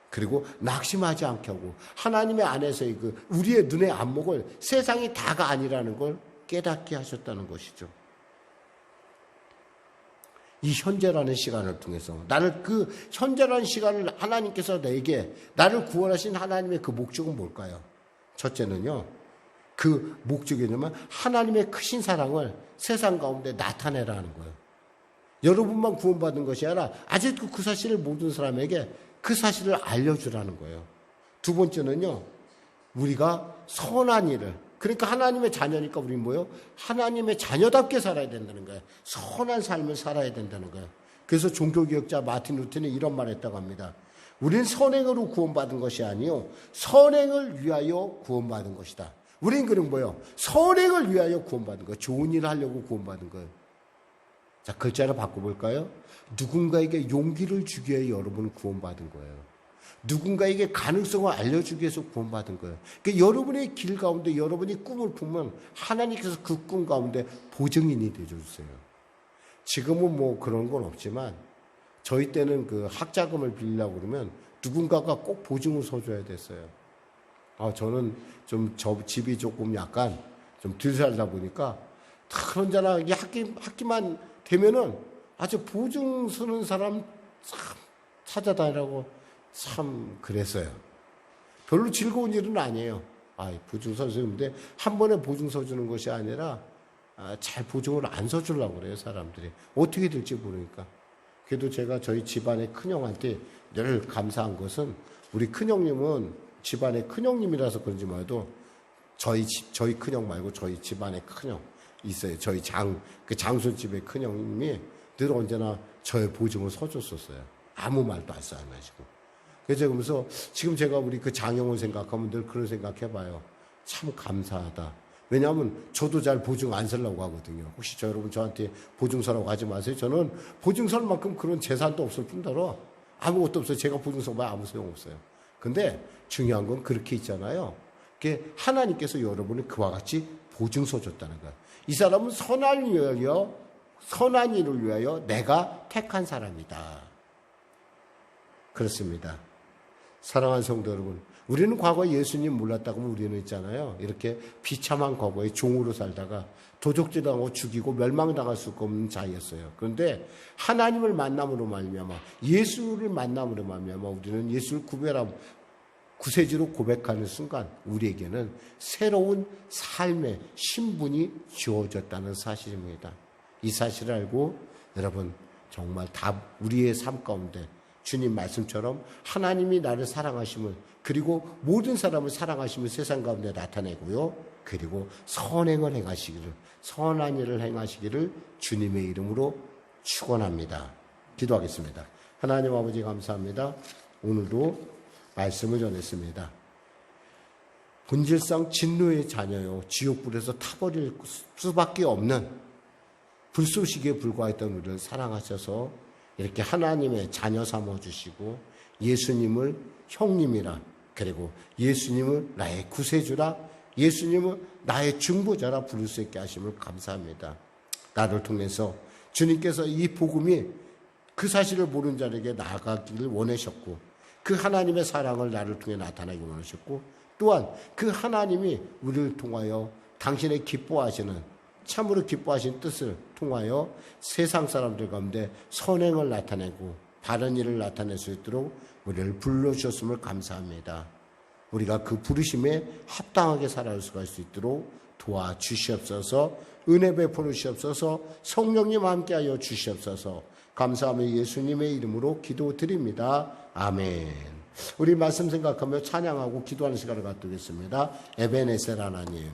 그리고 낙심하지 않게 하고 하나님의 안에서의 우리의 눈의 안목을 세상이 다가 아니라는 걸 깨닫게 하셨다는 것이죠. 이 현재라는 시간을 통해서 나를 그 현재라는 시간을 하나님께서 내게 나를 구원하신 하나님의 그 목적은 뭘까요? 첫째는요, 그 목적이 뭐냐면 하나님의 크신 사랑을 세상 가운데 나타내라는 거예요. 여러분만 구원받은 것이 아니라 아직도 그 사실을 모든 사람에게 그 사실을 알려주라는 거예요. 두 번째는요, 우리가 선한 일을, 그러니까 하나님의 자녀니까 우리는 뭐예요? 하나님의 자녀답게 살아야 된다는 거예요. 선한 삶을 살아야 된다는 거예요. 그래서 종교개혁자 마틴 루터는 이런 말을 했다고 합니다. 우리는 선행으로 구원받은 것이 아니요, 선행을 위하여 구원받은 것이다. 우리는 그럼 뭐예요? 선행을 위하여 구원받은 거예요. 좋은 일을 하려고 구원받은 거예요. 자, 글자를 바꿔볼까요? 누군가에게 용기를 주기 위해 여러분은 구원받은 거예요. 누군가에게 가능성을 알려주기 위해서 구원받은 거예요. 그러니까 여러분의 길 가운데 여러분이 꿈을 품으면 하나님께서 그 꿈 가운데 보증인이 되어주세요. 지금은 뭐 그런 건 없지만 저희 때는 그 학자금을 빌리려고 그러면 누군가가 꼭 보증을 서줘야 됐어요. 저는 좀 집이 조금 약간 좀 덜 살다 보니까 그런잖아. 학기만 되면은 아주 보증 서는 사람 참 찾아다니라고 참 그랬어요. 별로 즐거운 일은 아니에요. 보증 서주는데 한 번에 보증 서주는 것이 아니라 잘 보증을 안 서주려고 그래요, 사람들이. 어떻게 될지 모르니까. 그래도 제가 저희 집안의 큰형한테 늘 감사한 것은 우리 큰형님은 집안의 큰형님이라서 그런지 말도 저희 큰형 말고 저희 집안의 큰형 있어요. 저희 장손집의 큰형님이 늘 언제나 저의 보증을 서줬었어요. 아무 말도 안 써가지고. 그래서 그러면서 지금 제가 우리 그 장형을 생각하면 늘 그런 생각해봐요. 참 감사하다. 왜냐하면 저도 잘 보증 안 쓰려고 하거든요. 혹시 여러분 저한테 보증 서라고 하지 마세요. 저는 보증 설 만큼 그런 재산도 없을 뿐더러 아무것도 없어요. 제가 보증 서면 아무 소용없어요. 근데 중요한 건 그렇게 있잖아요. 그게 하나님께서 여러분을 그와 같이 보증 서줬다는 거예요. 이 사람은 선한 일을 위하여 내가 택한 사람이다. 그렇습니다. 사랑하는 성도 여러분, 우리는 과거에 예수님 몰랐다고 하면 우리는 있잖아요. 이렇게 비참한 과거에 종으로 살다가 도적질당하고 죽이고 멸망당할 수가 없는 자였어요. 그런데 하나님을 만남으로 말미암아, 예수를 만남으로 말미암아 우리는 예수를 구세주로 고백하는 순간 우리에게는 새로운 삶의 신분이 주어졌다는 사실입니다. 이 사실을 알고 여러분 정말 다 우리의 삶 가운데 주님 말씀처럼 하나님이 나를 사랑하심을, 그리고 모든 사람을 사랑하심을 세상 가운데 나타내고요. 그리고 선행을 행하시기를, 선한 일을 행하시기를 주님의 이름으로 축원합니다. 기도하겠습니다. 하나님 아버지 감사합니다. 오늘도 말씀을 전했습니다. 본질상 진노의 자녀요, 지옥불에서 타버릴 수밖에 없는 불쏘시기에 불과했던 우리를 사랑하셔서 이렇게 하나님의 자녀 삼아주시고 예수님을 형님이라, 그리고 예수님을 나의 구세주라, 예수님을 나의 중보자라 부를 수 있게 하심을 감사합니다. 나를 통해서 주님께서 이 복음이 그 사실을 모르는 자에게 나아가기를 원하셨고, 그 하나님의 사랑을 나를 통해 나타나기 원하셨고, 또한 그 하나님이 우리를 통하여 당신의 기뻐하시는, 참으로 기뻐하신 뜻을 통하여 세상 사람들 가운데 선행을 나타내고 바른 일을 나타낼 수 있도록 우리를 불러주셨음을 감사합니다. 우리가 그 부르심에 합당하게 살아갈 수가 있을 수 있도록 도와주시옵소서. 은혜 베풀어 주시옵소서. 성령님 함께하여 주시옵소서. 감사하며 예수님의 이름으로 기도드립니다. 아멘. 우리 말씀 생각하며 찬양하고 기도하는 시간을 갖도록겠습니다. 에베네셀 하나님,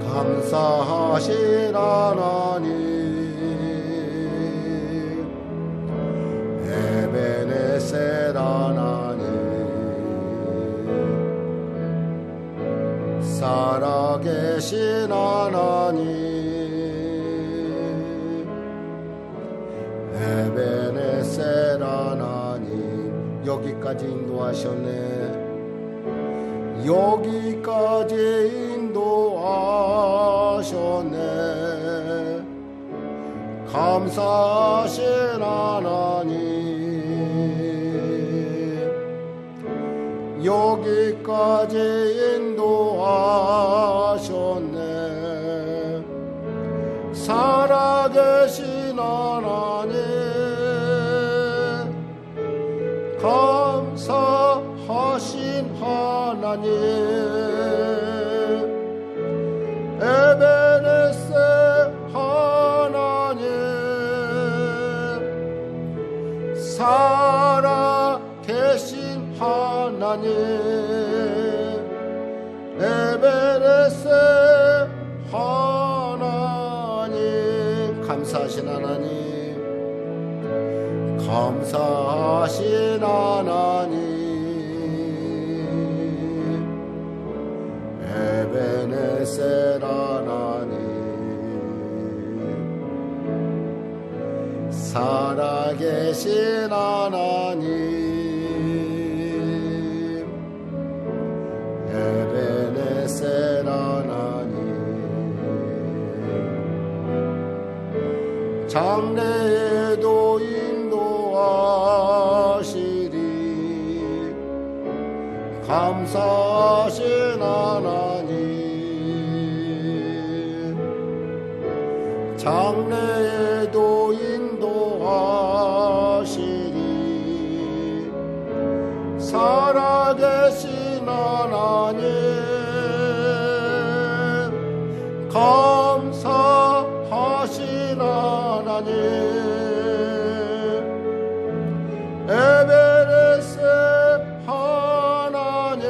감사하신 하나님, 에베네셀 하나님, 살아계신 하나님, 에베네셀 하나님, 여기까지 인도하셨네. 여기까지 인도하셨네. 감사하신 하나님, 여기까지 인도하셨네. 살아계신 하나님, 감사하신 하나님, 에베네셀 하나님, 살아계신 하나님, 에베네셀 하나님, 감사하신 하나님, 감사하신 하나님, 에베네셀 하나님, 살아계신 하나님, 에베네셀 하나님, 장래에도 인도하시리. 감사하신 하나님, 장래에도 인도하시리. 살아계신 하나님, 감사하신 하나님, 에베네셀 하나님,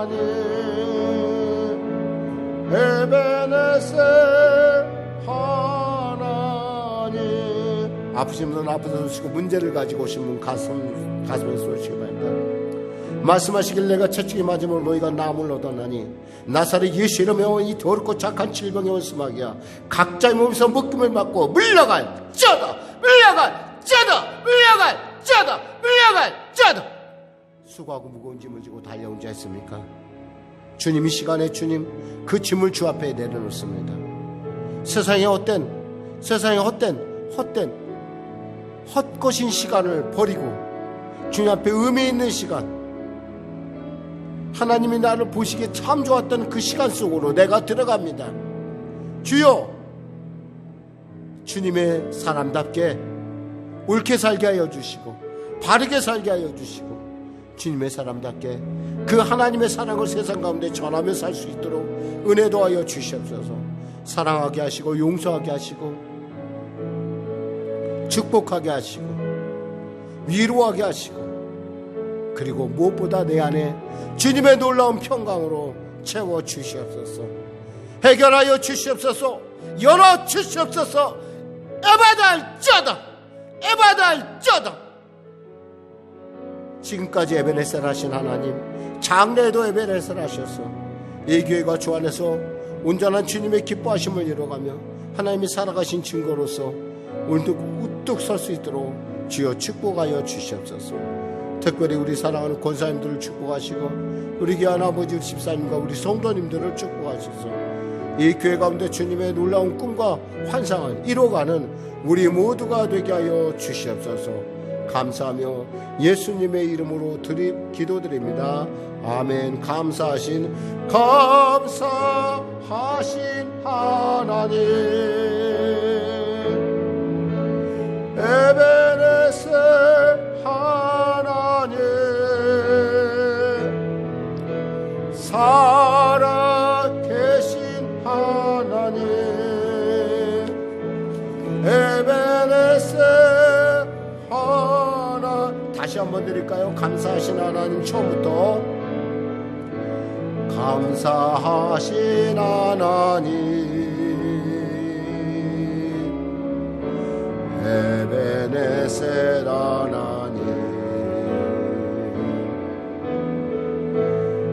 하나님 에베네셀 하나님. 아프신 분은 아프다 쏘시고 문제를 가지고 오신 분 가슴에 쏘시기 바랍니다. 말씀하시길 내가 채찍이 맞으면 너희가 나음을 얻었나니 나사렛 예수 이름에 온 이 더럽고 착한 질병에 온 수마귀야 각자의 몸에서 묶임을 받고 물러갈쩌다 수고하고 무거운 짐을 지고 달려온 자 있습니까? 주님 이 시간에 주님 그 짐을 주 앞에 내려놓습니다. 세상의 헛것인 시간을 버리고 주님 앞에 의미 있는 시간, 하나님이 나를 보시기에 참 좋았던 그 시간 속으로 내가 들어갑니다. 주여, 주님의 사람답게 옳게 살게 하여 주시고 바르게 살게 하여 주시고 주님의 사람답게 그 하나님의 사랑을 세상 가운데 전하며 살 수 있도록 은혜 도하여 주시옵소서. 사랑하게 하시고 용서하게 하시고 축복하게 하시고 위로하게 하시고 그리고 무엇보다 내 안에 주님의 놀라운 평강으로 채워 주시옵소서. 해결하여 주시옵소서. 열어 주시옵소서. 에바달쩌다. 지금까지 에베네셀 하신 하나님, 장래에도 에베네셀 하셔서 이 교회가 주 안에서 온전한 주님의 기뻐하심을 이뤄가며 하나님이 살아가신 증거로서 오늘도 우뚝 설 수 있도록 주여 축복하여 주시옵소서. 특별히 우리 사랑하는 권사님들을 축복하시고 우리 귀한 아버지 집사님과 우리 성도님들을 축복하셔서 이 교회 가운데 주님의 놀라운 꿈과 환상을 이뤄가는 우리 모두가 되게 하여 주시옵소서. 감사하며 예수님의 이름으로 기도드립니다. 아멘. 감사하신 하나님 에베네셀 하나님 살아계신 하나님 에베네셀 하나님. 다시 한번 드릴까요? 감사하신 하나님. 처음부터 감사하신 하나님 에베네셀 하나님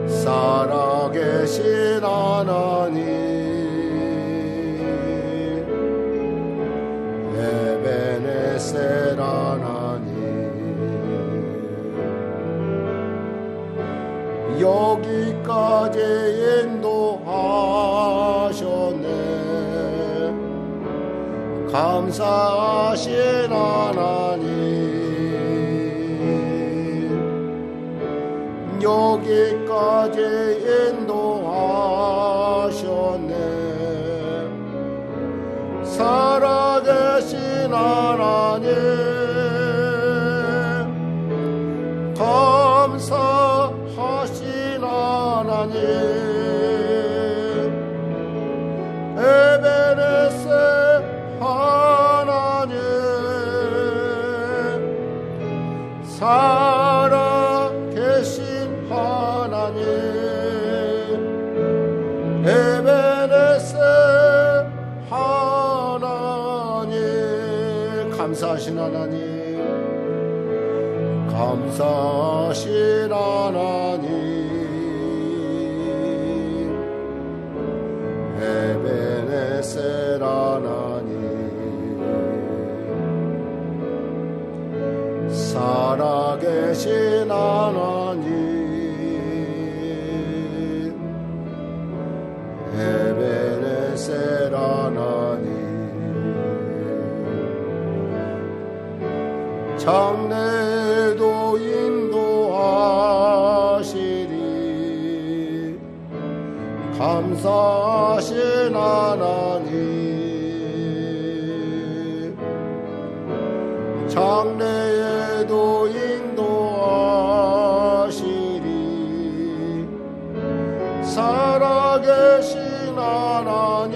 살아계신 하나님 에베네셀 하나님 여기까지 인도하셨네. 감사하신 하나님 여기까지 인도하셨네. 살아계신 하나님 감사하신 하나님 에베네셀 하나님 살아계신 하나님 에베네셀 하나님 감사하신 하나님 감사하신 하나님 에베네셀 하나님 살아계신 하나님 에베네셀 하나님 장래도 인도하시리 감사하신 하나님 장래에도 인도하시리 살아계신 하나님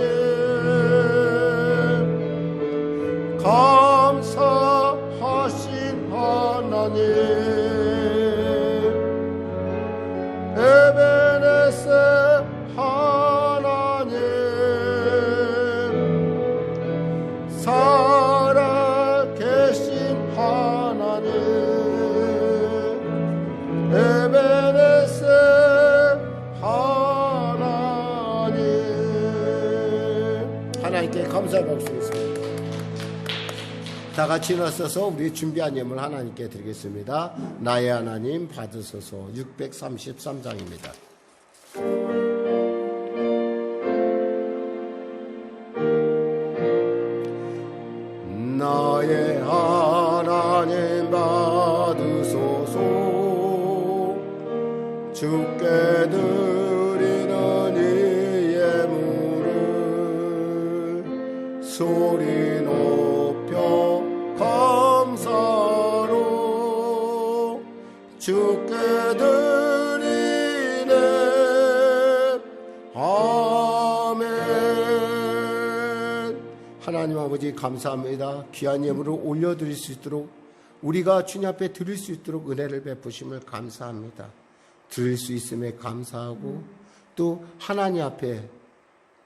감사하신 하나님 에베네 감사의 박수 드리겠습니다. 다 같이 일어서서 우리 준비한 예물 하나님께 드리겠습니다. 나의 하나님 받으소서. 633장입니다. 나의 하나님 받으소서. 주께 드리는 이 예물을 소리 높여 감사로 주께 드리네. 아멘. 하나님 아버지 감사합니다. 귀한 예물을 올려드릴 수 있도록, 우리가 주님 앞에 드릴 수 있도록 은혜를 베푸심을 감사합니다. 드릴 수 있음에 감사하고, 또 하나님 앞에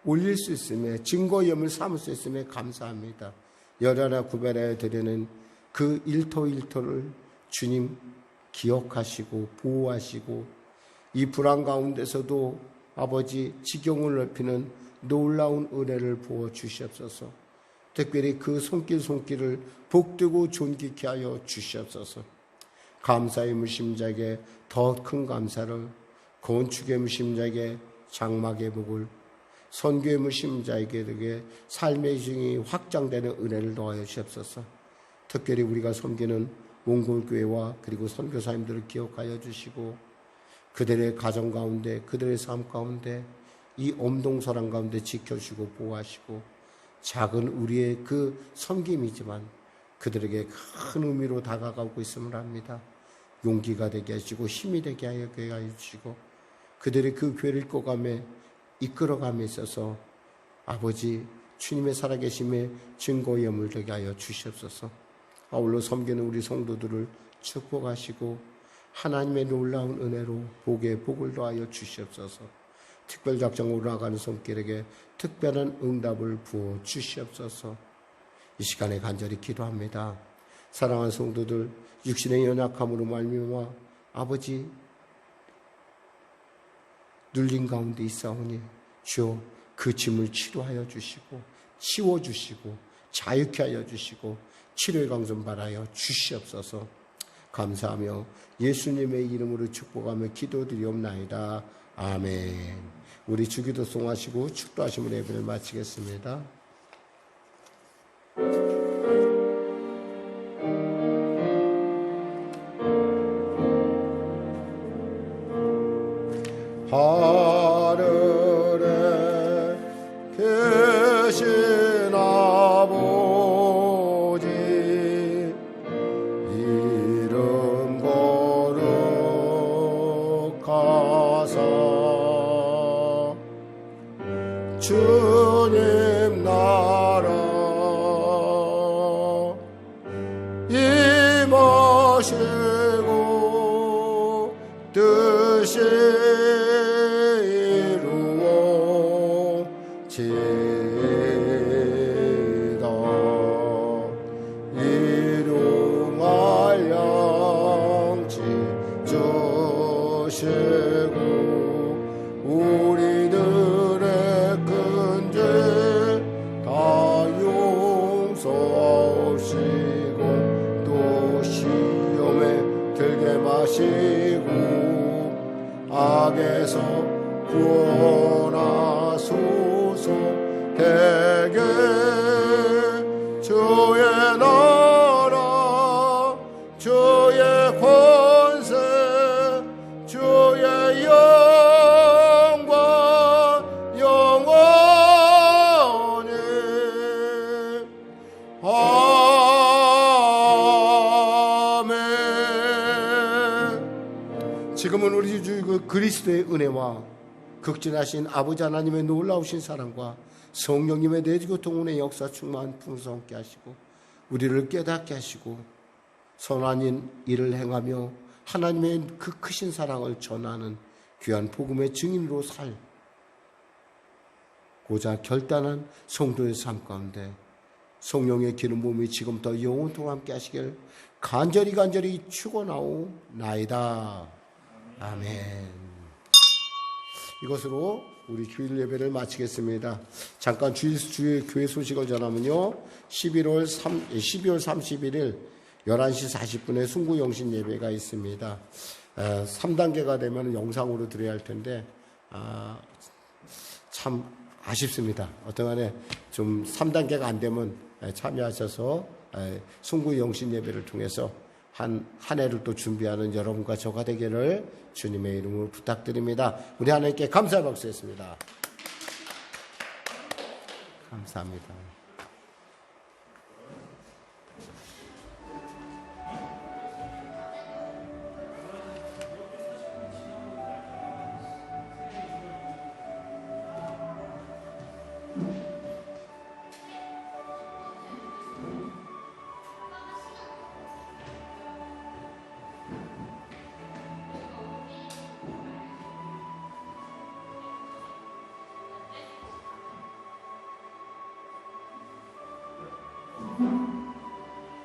올릴 수 있음에, 증거 예물 삼을 수 있음에 감사합니다. 열하나 구별하여 드리는 그 일토일토를 주님 기억하시고 보호하시고, 이 불안 가운데서도 아버지 지경을 넓히는 놀라운 은혜를 부어 주시옵소서. 특별히 그 손길을 복되고 존귀케 하여 주시옵소서. 감사의 무심자에게 더 큰 감사를, 건축의 무심자에게 장막의 복을, 선교의 무심자에게 삶의 증이 확장되는 은혜를 더하여 주시옵소서. 특별히 우리가 섬기는 몽골교회와 그리고 선교사님들을 기억하여 주시고, 그들의 가정 가운데, 그들의 삶 가운데, 이 엄동설한 가운데 지켜주시고 보호하시고, 작은 우리의 그 섬김이지만 그들에게 큰 의미로 다가가고 있음을 합니다. 용기가 되게 하시고 힘이 되게 하여 주시고, 그들의 그 교회를 이끌어감에 있어서 아버지 주님의 살아계심의 증거 예물 되게 하여 주시옵소서. 아울러 섬기는 우리 성도들을 축복하시고 하나님의 놀라운 은혜로 복에 복을 더하여 주시옵소서. 특별작정으로 나가는 손길에게 특별한 응답을 부어 주시옵소서. 이 시간에 간절히 기도합니다. 사랑하는 성도들, 육신의 연약함으로 말미암아 아버지 눌린 가운데 있사오니 주여 그 짐을 치료하여 주시고 치워주시고 자유케 하여 주시고 치료의 강좀 바라여 주시옵소서. 감사하며 예수님의 이름으로 축복하며 기도드리옵나이다. 아멘. 우리 주기도 송하시고 축도하시면 예배를 마치겠습니다. 하늘에 계신 아버지 이름 거룩하사 주님 나라 임하시고 뜻이 악에서 구원하소서. 대개 주의 나라 주의 권세 주의 영광 영원히 아멘. 지금은 우리 주 그리스도의 은혜와 극진하신 아버지 하나님의 놀라우신 사랑과 성령님의 내주고 동원의 역사 충만 풍성케 하시고 우리를 깨닫게 하시고 선한 일을 행하며 하나님의 그 크신 사랑을 전하는 귀한 복음의 증인으로 살고자 결단한 성도의 삶 가운데 성령의 기름 부음이 지금부터 영원토록 함께 하시길 간절히 축원하오나이다. 아멘. 이것으로 우리 주일 예배를 마치겠습니다. 잠깐 주일 교회 소식을 전하면요. 12월 31일 11시 40분에 순구영신 예배가 있습니다. 3단계가 되면 영상으로 드려야 할 텐데 참 아쉽습니다. 어떠간에 좀 3단계가 안 되면 참여하셔서 순구영신 예배를 통해서 한 해를 또 준비하는 여러분과 저가 되기를 주님의 이름으로 부탁드립니다. 우리 하나님께 감사 박수했습니다. 감사합니다.